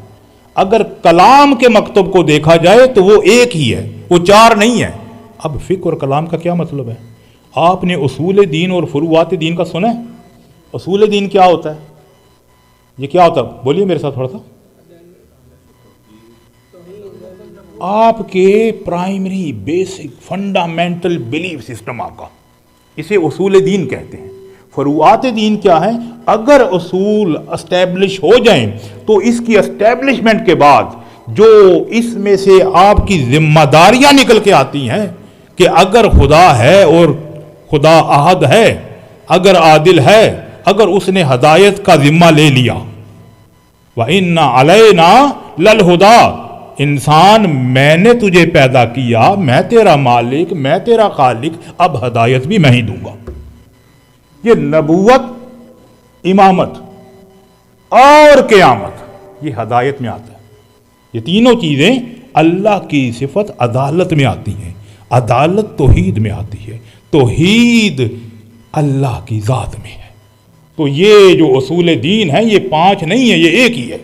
اگر کلام کے مکتب کو دیکھا جائے تو وہ ایک ہی ہے، وہ 4 نہیں ہے. اب فقہ اور کلام کا کیا مطلب ہے؟ آپ نے اصول دین اور فروعات دین کا سنا ہے؟ اصول دین کیا ہوتا ہے؟ یہ کیا ہوتا ہے؟ بولیے میرے ساتھ تھوڑا سا. آپ کے primary basic fundamental belief system آپ کا، اسے اصول دین کہتے ہیں. فروعات دین کیا ہے؟ اگر اصول اسٹیبلش ہو جائیں تو اس کی اسٹیبلشمنٹ کے بعد جو اس میں سے آپ کی ذمہ داریاں نکل کے آتی ہیں کہ اگر خدا ہے اور خدا احد ہے، اگر عادل ہے، اگر اس نے ہدایت کا ذمہ لے لیا، وَإِنَّ عَلَيْنَا لَلْهُدَىٰ، انسان میں نے تجھے پیدا کیا، میں تیرا مالک، میں تیرا خالق، اب ہدایت بھی میں ہی دوں گا. یہ نبوت، امامت اور قیامت یہ ہدایت میں آتا ہے. یہ تینوں چیزیں اللہ کی صفت عدالت میں آتی ہیں. عدالت توحید میں آتی ہے، توحید اللہ کی ذات میں ہے. تو یہ جو اصول دین ہے یہ 5 نہیں ہے، یہ ایک ہی ہے.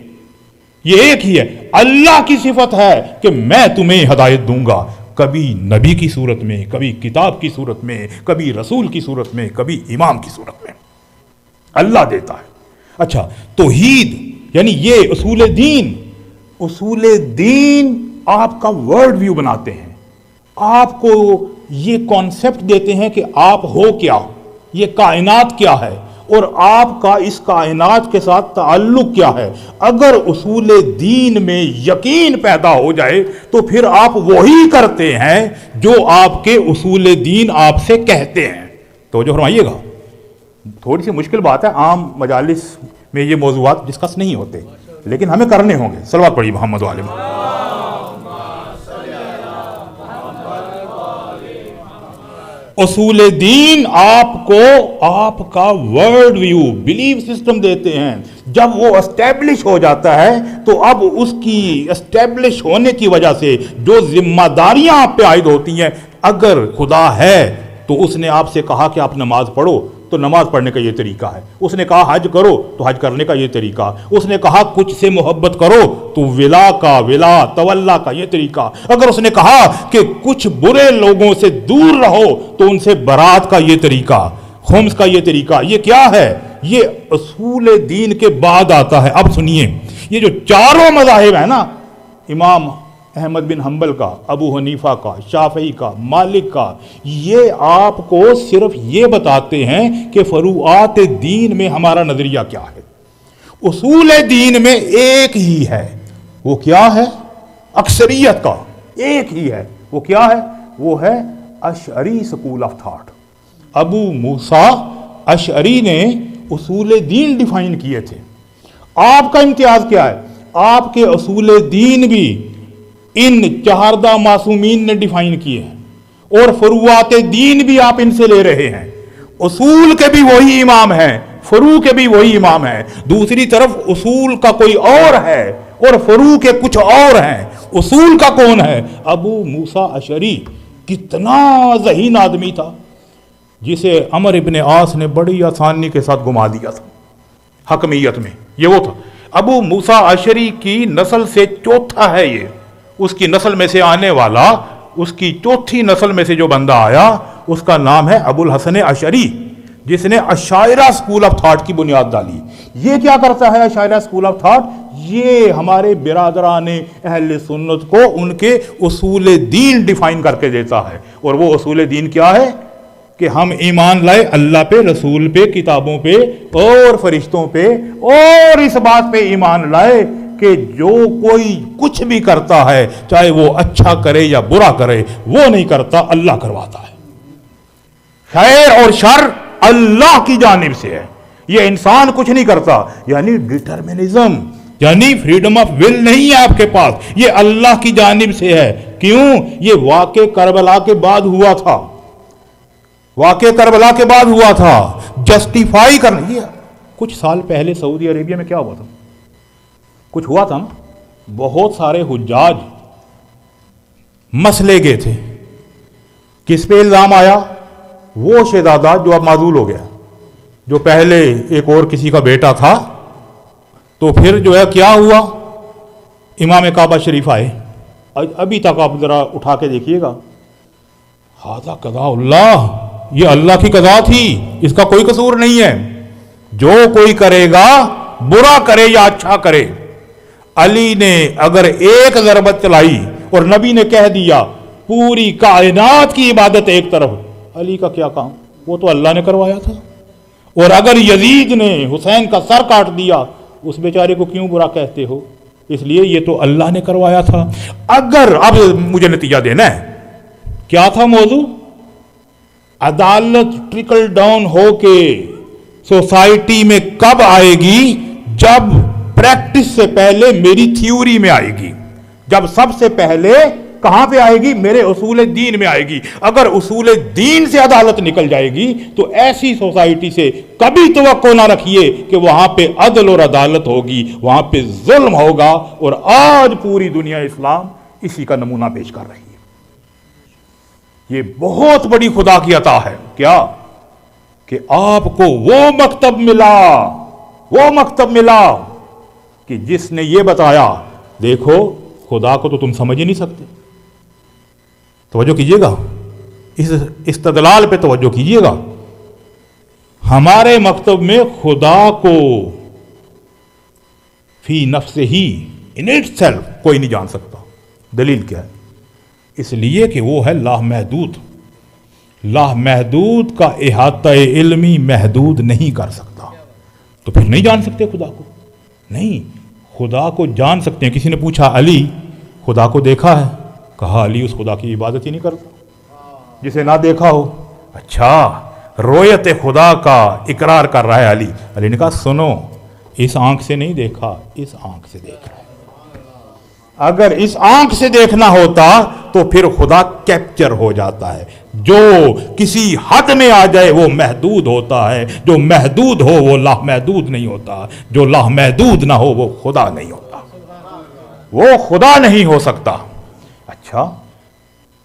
یہ ایک ہی ہے. اللہ کی صفت ہے کہ میں تمہیں ہدایت دوں گا، کبھی نبی کی صورت میں، کبھی کتاب کی صورت میں، کبھی رسول کی صورت میں، کبھی امام کی صورت میں اللہ دیتا ہے. اچھا، توحید یعنی یہ اصول دین. اصول دین آپ کا ورلڈ ویو بناتے ہیں، آپ کو یہ کانسیپٹ دیتے ہیں کہ آپ ہو کیا، یہ کائنات کیا ہے اور آپ کا اس کائنات کے ساتھ تعلق کیا ہے. اگر اصول دین میں یقین پیدا ہو جائے تو پھر آپ وہی کرتے ہیں جو آپ کے اصول دین آپ سے کہتے ہیں. توجہ فرمائیے گا. تھوڑی سی مشکل بات ہے، عام مجالس میں یہ موضوعات ڈسکس نہیں ہوتے، لیکن ہمیں کرنے ہوں گے. صلوات پڑھیے محمد علیہ. اصول دین آپ کو آپ کا ورلڈ ویو، بلیف سسٹم دیتے ہیں. جب وہ اسٹیبلش ہو جاتا ہے تو اب اس کی اسٹیبلش ہونے کی وجہ سے جو ذمہ داریاں آپ پہ عائد ہوتی ہیں، اگر خدا ہے تو اس نے آپ سے کہا کہ آپ نماز پڑھو تو نماز پڑھنے کا یہ طریقہ ہے. اس نے کہا حج کرو تو حج کرنے کا یہ طریقہ. اس نے کہا کچھ سے محبت کرو تو ولا تولا کا یہ طریقہ. اگر اس نے کہا کہ کچھ برے لوگوں سے دور رہو تو ان سے برات کا یہ طریقہ، خمس کا یہ طریقہ. یہ کیا ہے؟ یہ اصول دین کے بعد آتا ہے. اب سنیے، یہ جو 4 مذاہب ہیں نا، امام احمد بن حنبل کا، ابو حنیفہ کا، شافعی کا، مالک کا، یہ آپ کو صرف یہ بتاتے ہیں کہ فروعات دین میں ہمارا نظریہ کیا ہے. اصول دین میں ایک ہی ہے. وہ کیا ہے؟ اکثریت کا ایک ہی ہے. وہ کیا ہے؟ وہ ہے اشعری سکول آف تھاٹ. ابو موسیٰ اشعری نے اصول دین ڈیفائن کیے تھے. آپ کا امتیاز کیا ہے؟ آپ کے اصول دین بھی ان 4 معصومین نے ڈیفائن کیے ہیں، اور فروعات دین بھی آپ ان سے لے رہے ہیں. اصول کے بھی وہی امام ہیں، فروع کے بھی وہی امام ہیں. دوسری طرف اصول کا کوئی اور ہے اور فروع کے کچھ اور ہیں. اصول کا کون ہے؟ ابو موسیٰ اشعری. کتنا ذہین آدمی تھا، جسے عمر ابن عاص نے بڑی آسانی کے ساتھ گما دیا تھا حکمیت میں. یہ وہ تھا. ابو موسیٰ اشعری کی نسل سے چوتھا ہے یہ. اس کی نسل میں سے آنے والا، اس کی چوتھی نسل میں سے جو بندہ آیا اس کا نام ہے ابو الحسن اشعری، جس نے اشاعرہ اسکول آف تھاٹ کی بنیاد ڈالی. یہ کیا کرتا ہے اشاعرہ اسکول آف تھاٹ؟ یہ ہمارے برادران اہل سنت کو ان کے اصول دین ڈیفائن کر کے دیتا ہے. اور وہ اصول دین کیا ہے کہ ہم ایمان لائے اللہ پہ، رسول پہ، کتابوں پہ اور فرشتوں پہ، اور اس بات پہ ایمان لائے کہ جو کوئی کچھ بھی کرتا ہے چاہے وہ اچھا کرے یا برا کرے وہ نہیں کرتا، اللہ کرواتا ہے. خیر اور شر اللہ کی جانب سے ہے، یہ انسان کچھ نہیں کرتا. یعنی ڈٹرمنزم، یعنی فریڈم آف ول نہیں ہے آپ کے پاس، یہ اللہ کی جانب سے ہے. کیوں؟ یہ واقع کربلا کے بعد ہوا تھا، واقع کربلا کے بعد ہوا تھا. جسٹیفائی کرنا، یہ کچھ سال پہلے سعودی عربیہ میں کیا ہوا تھا؟ کچھ ہوا تھا نا، بہت سارے حجاج مسلے گئے تھے. کس پہ الزام آیا؟ وہ شہزادہ جو اب معزول ہو گیا، جو پہلے ایک اور کسی کا بیٹا تھا. تو پھر جو ہے کیا ہوا؟ امام کعبہ شریف آئے. ابھی تک آپ ذرا اٹھا کے دیکھیے گا، ھذا قضاء اللہ، یہ اللہ کی قضا تھی، اس کا کوئی قصور نہیں ہے. جو کوئی کرے گا، برا کرے یا اچھا کرے. علی نے اگر ایک ضربت چلائی اور نبی نے کہہ دیا پوری کائنات کی عبادت ایک طرف، علی کا کیا کام؟ وہ تو اللہ نے کروایا تھا. اور اگر یزید نے حسین کا سر کاٹ دیا، اس بیچارے کو کیوں برا کہتے ہو؟ اس لیے یہ تو اللہ نے کروایا تھا. اگر اب مجھے نتیجہ دینا ہے، کیا تھا موضوع؟ عدالت ٹرکل ڈاؤن ہو کے سوسائٹی میں کب آئے گی؟ جب پریکٹس سے پہلے میری تھیوری میں آئے گی. جب سب سے پہلے کہاں پہ آئے گی؟ میرے اصول دین میں آئے گی. اگر اصول دین سے عدالت نکل جائے گی تو ایسی سوسائٹی سے کبھی توقع نہ رکھیے کہ وہاں پہ عدل اور عدالت ہوگی، وہاں پہ ظلم ہوگا. اور آج پوری دنیا اسلام اسی کا نمونہ پیش کر رہی ہے. یہ بہت بڑی خدا کی عطا ہے. کیا؟ کہ آپ کو وہ مکتب ملا کہ جس نے یہ بتایا دیکھو خدا کو تو تم سمجھ ہی نہیں سکتے. توجہ کیجئے گا، اس استدلال پہ توجہ کیجئے گا. ہمارے مکتب میں خدا کو فی نفس ہی ان اٹ سیلف کوئی نہیں جان سکتا. دلیل کیا ہے؟ اس لیے کہ وہ ہے لامحدود. لامحدود کا احاطہ علمی محدود نہیں کر سکتا. تو پھر نہیں جان سکتے خدا کو؟ نہیں، خدا کو جان سکتے ہیں. کسی نے پوچھا علی خدا کو دیکھا ہے؟ کہا علی اس خدا کی عبادت ہی نہیں کرتا جسے نہ دیکھا ہو. اچھا، رویت خدا کا اقرار کر رہا ہے علی. علی نے کہا سنو، اس آنکھ سے نہیں دیکھا، اس آنکھ سے دیکھ رہا ہے. اگر اس آنکھ سے دیکھنا ہوتا تو پھر خدا کیپچر ہو جاتا ہے. جو کسی حد میں آ جائے وہ محدود ہوتا ہے، جو محدود ہو وہ لامحدود نہیں ہوتا، جو لامحدود نہ ہو وہ خدا نہیں ہوتا، وہ خدا نہیں ہو سکتا. اچھا،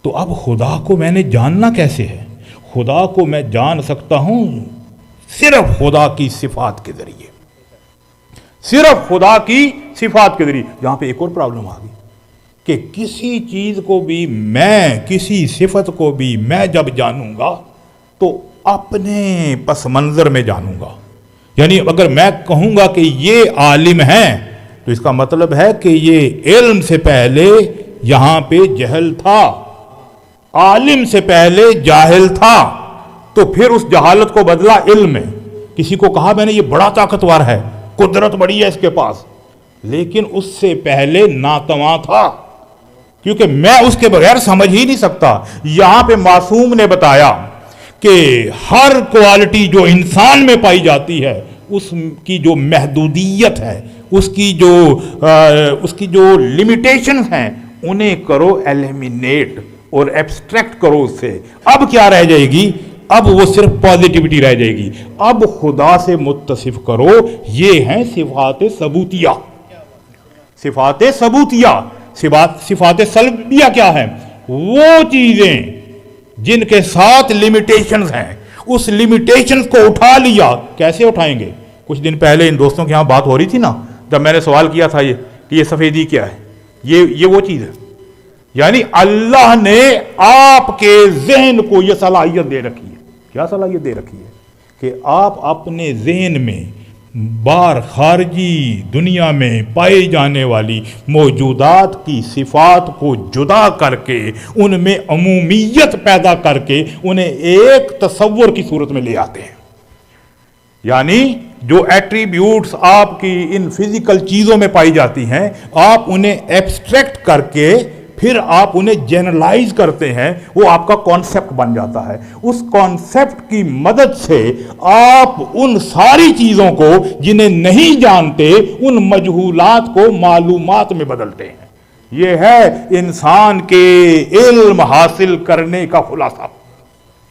تو اب خدا کو میں نے جاننا کیسے ہے؟ خدا کو میں جان سکتا ہوں صرف خدا کی صفات کے ذریعے، صرف خدا کی صفات کے ذریعے. یہاں پہ ایک اور پرابلم آ گئی کہ کسی چیز کو بھی میں، کسی صفت کو بھی میں جب جانوں گا تو اپنے پس منظر میں جانوں گا. یعنی اگر میں کہوں گا کہ یہ عالم ہیں تو اس کا مطلب ہے کہ یہ علم سے پہلے یہاں پہ جہل تھا، عالم سے پہلے جاہل تھا، تو پھر اس جہالت کو بدلا علم میں. کسی کو کہا میں نے یہ بڑا طاقتور ہے، قدرت بڑی ہے اس کے پاس، لیکن اس سے پہلے ناتواں تھا، کیونکہ میں اس کے بغیر سمجھ ہی نہیں سکتا. یہاں پہ معصوم نے بتایا کہ ہر کوالٹی جو انسان میں پائی جاتی ہے اس کی جو محدودیت ہے، اس کی جو لیمیٹیشنز ہیں انہیں کرو ایلیمینیٹ اور ایبسٹریکٹ کرو اس سے. اب کیا رہ جائے گی؟ اب وہ صرف پازیٹیوٹی رہ جائے گی. اب خدا سے متصف کرو. یہ ہیں صفات ثبوتیہ. صفات ثبوتیہ. صفات سلبیہ کیا ہیں؟ وہ چیزیں جن کے ساتھ لیمیٹیشنز ہیں. اس لیمیٹیشنز کو اٹھا لیا. کیسے اٹھائیں گے؟ کچھ دن پہلے ان دوستوں کے یہاں بات ہو رہی تھی نا، جب میں نے سوال کیا تھا کہ یہ سفیدی کیا ہے، یہ وہ چیز ہے. یعنی اللہ نے آپ کے ذہن کو یہ صلاحیت دے رکھی ہے. کیا صلاحیت دے رکھی ہے؟ کہ آپ اپنے ذہن میں بار خارجی دنیا میں پائی جانے والی موجودات کی صفات کو جدا کر کے ان میں عمومیت پیدا کر کے انہیں ایک تصور کی صورت میں لے آتے ہیں. یعنی جو ایٹریبیوٹس آپ کی ان فزیکل چیزوں میں پائی جاتی ہیں آپ انہیں ایبسٹریکٹ کر کے پھر آپ انہیں جنرلائز کرتے ہیں, وہ آپ کا کانسیپٹ بن جاتا ہے. اس کانسیپٹ کی مدد سے آپ ان ساری چیزوں کو جنہیں نہیں جانتے ان مجہولات کو معلومات میں بدلتے ہیں. یہ ہے انسان کے علم حاصل کرنے کا خلاصہ.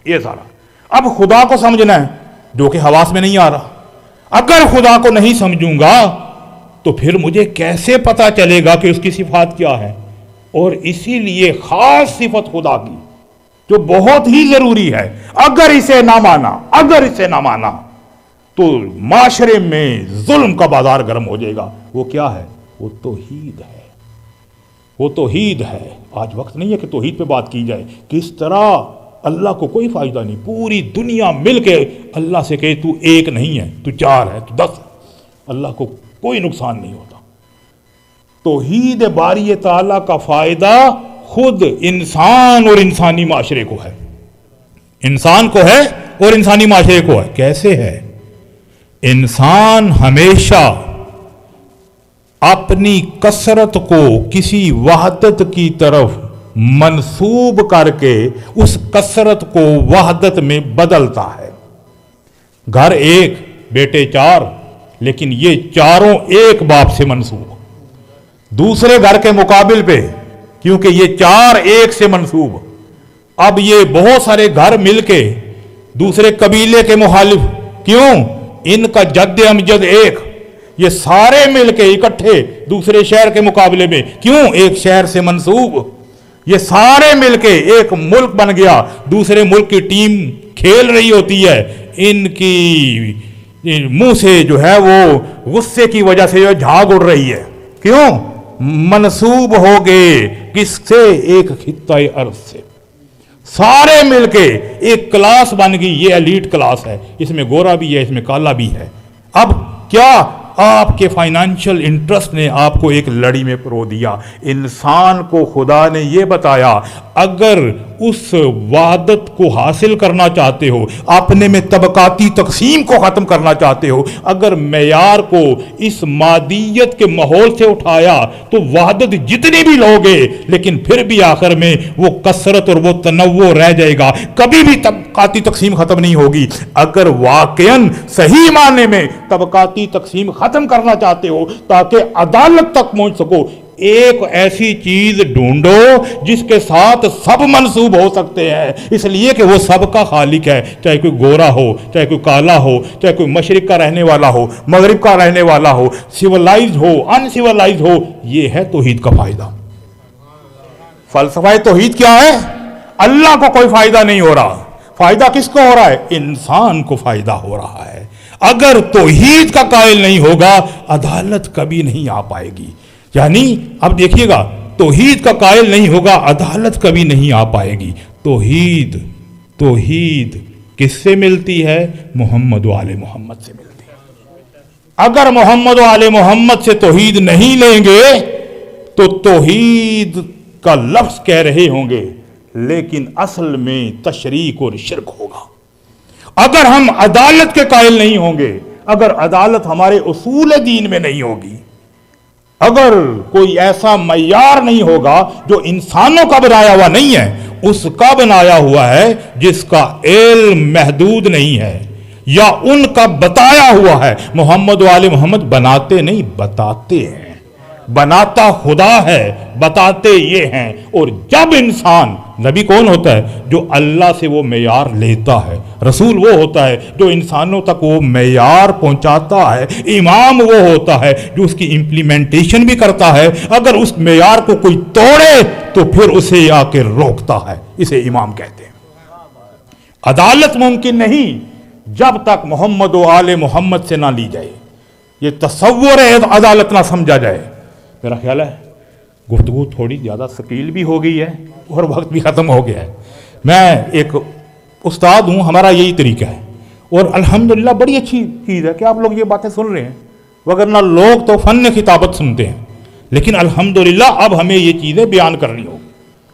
یہ سارا اب خدا کو سمجھنا ہے جو کہ حواس میں نہیں آ رہا. اگر خدا کو نہیں سمجھوں گا تو پھر مجھے کیسے پتا چلے گا کہ اس کی صفات کیا ہے. اور اسی لیے خاص صفت خدا کی جو بہت ہی ضروری ہے, اگر اسے نہ مانا تو معاشرے میں ظلم کا بازار گرم ہو جائے گا. وہ کیا ہے؟ وہ توحید ہے. آج وقت نہیں ہے کہ توحید پہ بات کی جائے. کس طرح اللہ کو کوئی فائدہ نہیں, پوری دنیا مل کے اللہ سے کہے تو ایک نہیں ہے, تو 4 ہے, تو 10, اللہ کو کوئی نقصان نہیں ہوتا. توحید باری تعالیٰ کا فائدہ خود انسان اور انسانی معاشرے کو ہے. انسان کو ہے اور انسانی معاشرے کو ہے. کیسے ہے؟ انسان ہمیشہ اپنی کثرت کو کسی وحدت کی طرف منسوب کر کے اس کثرت کو وحدت میں بدلتا ہے. گھر ایک, بیٹے 4, لیکن یہ چاروں ایک باپ سے منسوب. دوسرے گھر کے مقابل پہ کیونکہ یہ 4 ایک سے منسوب, اب یہ بہت سارے گھر مل کے دوسرے قبیلے کے مخالف, کیوں؟ ان کا جد امجد ایک, یہ سارے مل کے اکٹھے دوسرے شہر کے مقابلے میں, کیوں؟ ایک شہر سے منسوب. یہ سارے مل کے ایک ملک بن گیا, دوسرے ملک کی ٹیم کھیل رہی ہوتی ہے, ان کی منہ سے جو ہے وہ غصے کی وجہ سے جو جھاگ اڑ رہی ہے. کیوں؟ منسوب ہو گئے کس سے؟ ایک خطہ ارض سے. سارے مل کے ایک کلاس بن گئی, یہ ایلیٹ کلاس ہے, اس میں گورا بھی ہے, اس میں کالا بھی ہے. اب کیا آپ کے فائنانشل انٹرسٹ نے آپ کو ایک لڑی میں پرو دیا. انسان کو خدا نے یہ بتایا اگر اس وحدت کو حاصل کرنا چاہتے ہو, اپنے میں طبقاتی تقسیم کو ختم کرنا چاہتے ہو, اگر معیار کو اس مادیت کے ماحول سے اٹھایا تو وحدت جتنی بھی لوگے لیکن پھر بھی آخر میں وہ کثرت اور وہ تنوع رہ جائے گا, کبھی بھی طبقاتی تقسیم ختم نہیں ہوگی. اگر واقعاً صحیح معنی میں طبقاتی تقسیم ختم کرنا چاہتے ہو تاکہ عدالت تک پہنچ سکو, ایک ایسی چیز ڈھونڈو جس کے ساتھ سب منسوب ہو سکتے ہیں, اس لیے کہ وہ سب کا خالق ہے, چاہے کوئی گورا ہو, چاہے کوئی کالا ہو, چاہے کوئی مشرق کا رہنے والا ہو, مغرب کا رہنے والا ہو, سیولائزڈ ہو, ان سیولائزڈ ہو. یہ ہے توحید کا فائدہ. فلسفہ توحید کیا ہے؟ اللہ کو کوئی فائدہ نہیں ہو رہا. فائدہ کس کو ہو رہا ہے؟ انسان کو فائدہ ہو رہا ہے. اگر توحید کا قائل نہیں ہوگا عدالت کبھی نہیں آ پائے گی. یعنی اب دیکھیے گا, توحید کا قائل نہیں ہوگا عدالت کبھی نہیں آ پائے گی. توحید کس سے ملتی ہے؟ محمد و آل محمد سے ملتی ہے. اگر محمد و آل محمد سے توحید نہیں لیں گے تو توحید کا لفظ کہہ رہے ہوں گے لیکن اصل میں تشریک اور شرک ہوگا. اگر ہم عدالت کے قائل نہیں ہوں گے, اگر عدالت ہمارے اصول دین میں نہیں ہوگی, اگر کوئی ایسا معیار نہیں ہوگا جو انسانوں کا بنایا ہوا نہیں ہے, اس کا بنایا ہوا ہے جس کا علم محدود نہیں ہے, یا ان کا بتایا ہوا ہے. محمد و آل محمد بناتے نہیں, بتاتے ہیں. بناتا خدا ہے, بتاتے یہ ہیں. اور جب انسان, نبی کون ہوتا ہے؟ جو اللہ سے وہ معیار لیتا ہے. رسول وہ ہوتا ہے جو انسانوں تک وہ معیار پہنچاتا ہے. امام وہ ہوتا ہے جو اس کی امپلیمنٹیشن بھی کرتا ہے. اگر اس معیار کو کوئی توڑے تو پھر اسے آ کے روکتا ہے. اسے امام کہتے ہیں. عدالت ممکن نہیں جب تک محمد و آل محمد سے نہ لی جائے, یہ تصور عدالت نہ سمجھا جائے. میرا خیال ہے گفتگو تھوڑی زیادہ ثقیل بھی ہو گئی ہے اور وقت بھی ختم ہو گیا ہے. میں ایک استاد ہوں, ہمارا یہی طریقہ ہے, اور الحمدللہ بڑی اچھی چیز ہے کہ آپ لوگ یہ باتیں سن رہے ہیں، وگرنہ لوگ تو فن خطابت سنتے ہیں، لیکن الحمدللہ اب ہمیں یہ چیزیں بیان کرنی ہوگی۔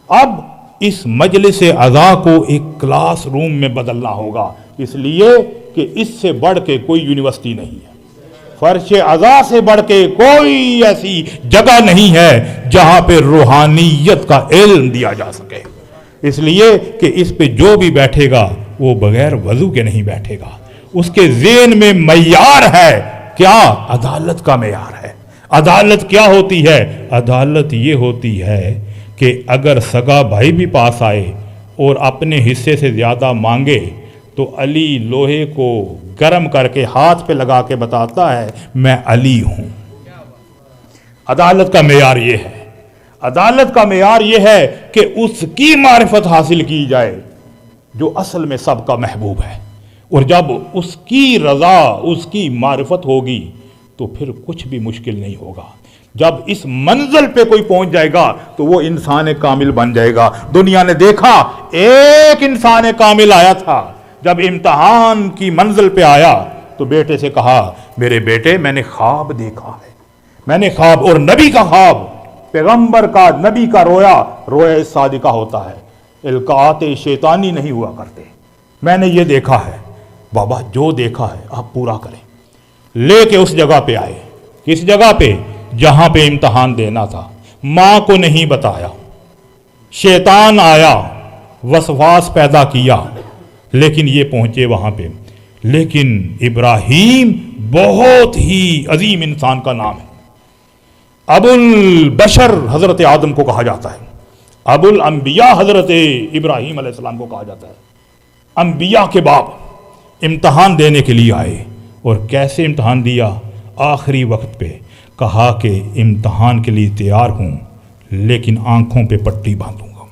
اب اس مجلس عزا کو ایک کلاس روم میں بدلنا ہوگا، اس لیے کہ اس سے بڑھ کے کوئی یونیورسٹی نہیں ہے، فرش عزا سے بڑھ کے کوئی ایسی جگہ نہیں ہے جہاں پہ روحانیت کا علم دیا جا سکے، اس لیے کہ اس پہ جو بھی بیٹھے گا وہ بغیر وضو کے نہیں بیٹھے گا، اس کے ذہن میں معیار ہے کیا؟ عدالت کا معیار ہے۔ عدالت کیا ہوتی ہے؟ عدالت یہ ہوتی ہے کہ اگر سگا بھائی بھی پاس آئے اور اپنے حصے سے زیادہ مانگے تو علی لوہے کو گرم کر کے ہاتھ پہ لگا کے بتاتا ہے میں علی ہوں۔ عدالت کا معیار یہ ہے، عدالت کا معیار یہ ہے کہ اس کی معرفت حاصل کی جائے جو اصل میں سب کا محبوب ہے، اور جب اس کی رضا، اس کی معرفت ہوگی تو پھر کچھ بھی مشکل نہیں ہوگا۔ جب اس منزل پہ کوئی پہنچ جائے گا تو وہ انسان کامل بن جائے گا۔ دنیا نے دیکھا ایک انسان کامل آیا تھا، جب امتحان کی منزل پہ آیا تو بیٹے سے کہا میرے بیٹے میں نے خواب دیکھا ہے، میں نے خواب، اور نبی کا خواب، پیغمبر کا، نبی کا رویا صادقہ ہوتا ہے، القاعات شیطانی نہیں ہوا کرتے۔ میں نے یہ دیکھا ہے، بابا جو دیکھا ہے آپ پورا کریں۔ لے کے اس جگہ پہ آئے، کس جگہ پہ؟ جہاں پہ امتحان دینا تھا۔ ماں کو نہیں بتایا، شیطان آیا، وسواس پیدا کیا، لیکن یہ پہنچے وہاں پہ۔ لیکن ابراہیم بہت ہی عظیم انسان کا نام ہے، ابو البشر حضرت آدم کو کہا جاتا ہے، ابو الانبیاء حضرت ابراہیم علیہ السلام کو کہا جاتا ہے، انبیاء کے باپ۔ امتحان دینے کے لیے آئے، اور کیسے امتحان دیا؟ آخری وقت پہ کہا کہ امتحان کے لیے تیار ہوں لیکن آنکھوں پہ پٹی باندھوں گا۔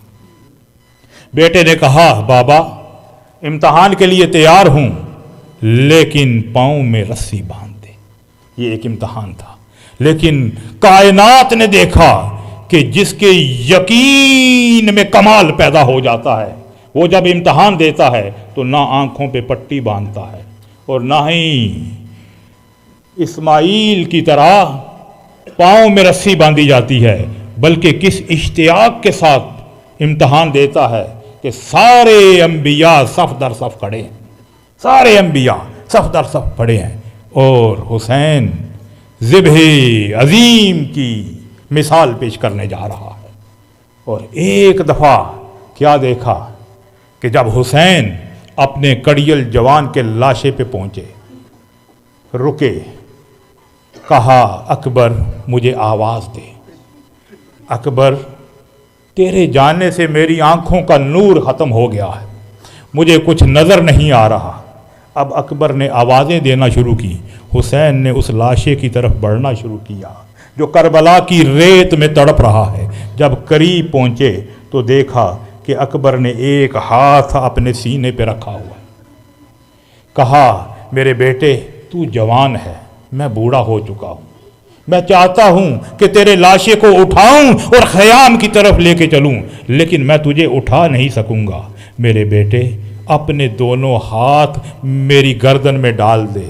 بیٹے نے کہا بابا امتحان کے لیے تیار ہوں لیکن پاؤں میں رسی باندھ دے۔ یہ ایک امتحان تھا، لیکن کائنات نے دیکھا کہ جس کے یقین میں کمال پیدا ہو جاتا ہے وہ جب امتحان دیتا ہے تو نہ آنکھوں پہ پٹی باندھتا ہے اور نہ ہی اسماعیل کی طرح پاؤں میں رسی باندھی جاتی ہے، بلکہ کس اشتیاق کے ساتھ امتحان دیتا ہے کہ سارے انبیاء صف در صف کھڑے ہیں، سارے انبیاء صف در صف کھڑے ہیں، اور حسین ذبح عظیم کی مثال پیش کرنے جا رہا ہے۔ اور ایک دفعہ کیا دیکھا کہ جب حسین اپنے کڑیل جوان کے لاشے پہ پہنچے، رکے، کہا اکبر مجھے آواز دے، اکبر تیرے جانے سے میری آنکھوں کا نور ختم ہو گیا ہے، مجھے کچھ نظر نہیں آ رہا۔ اب اکبر نے آوازیں دینا شروع کی، حسین نے اس لاشے کی طرف بڑھنا شروع کیا جو کربلا کی ریت میں تڑپ رہا ہے۔ جب قریب پہنچے تو دیکھا کہ اکبر نے ایک ہاتھ اپنے سینے پہ رکھا ہوا ہے۔ کہا میرے بیٹے تو جوان ہے، میں بوڑھا ہو چکا ہوں، میں چاہتا ہوں کہ تیرے لاشے کو اٹھاؤں اور خیام کی طرف لے کے چلوں، لیکن میں تجھے اٹھا نہیں سکوں گا۔ میرے بیٹے اپنے دونوں ہاتھ میری گردن میں ڈال دے۔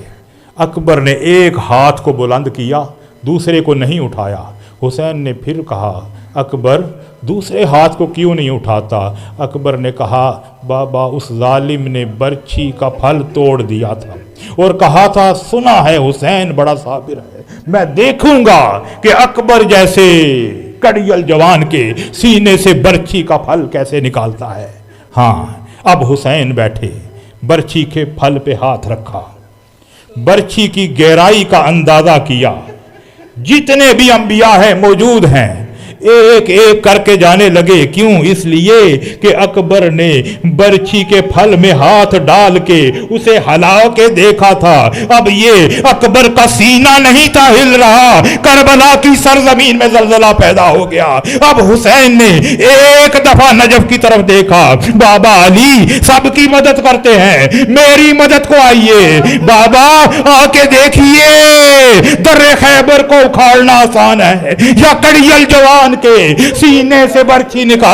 اکبر نے ایک ہاتھ کو بلند کیا، دوسرے کو نہیں اٹھایا۔ حسین نے پھر کہا اکبر دوسرے ہاتھ کو کیوں نہیں اٹھاتا؟ اکبر نے کہا بابا اس ظالم نے برچھی کا پھل توڑ دیا تھا اور کہا تھا سنا ہے حسین بڑا صابر ہے، میں دیکھوں گا کہ اکبر جیسے کڑیل جوان کے سینے سے برچھی کا پھل کیسے نکالتا ہے۔ ہاں اب حسین بیٹھے، برچھی کے پھل پہ ہاتھ رکھا، برچھی کی گہرائی کا اندازہ کیا، جتنے بھی انبیاء ہیں موجود ہیں ایک ایک کر کے جانے لگے۔ کیوں؟ اس لیے کہ اکبر نے برچھی کے پھل میں ہاتھ ڈال کے اسے ہلا کے دیکھا تھا۔ اب یہ اکبر کا سینہ نہیں تھا ہل رہا، کربلا کی سرزمین میں زلزلہ پیدا ہو گیا۔ اب حسین نے ایک دفعہ نجف کی طرف دیکھا، بابا علی سب کی مدد کرتے ہیں، میری مدد کو آئیے، بابا آ کے دیکھیے در خیبر کو اکھاڑنا آسان ہے یا کڑیل جوان کے سینے سے برچھی نکال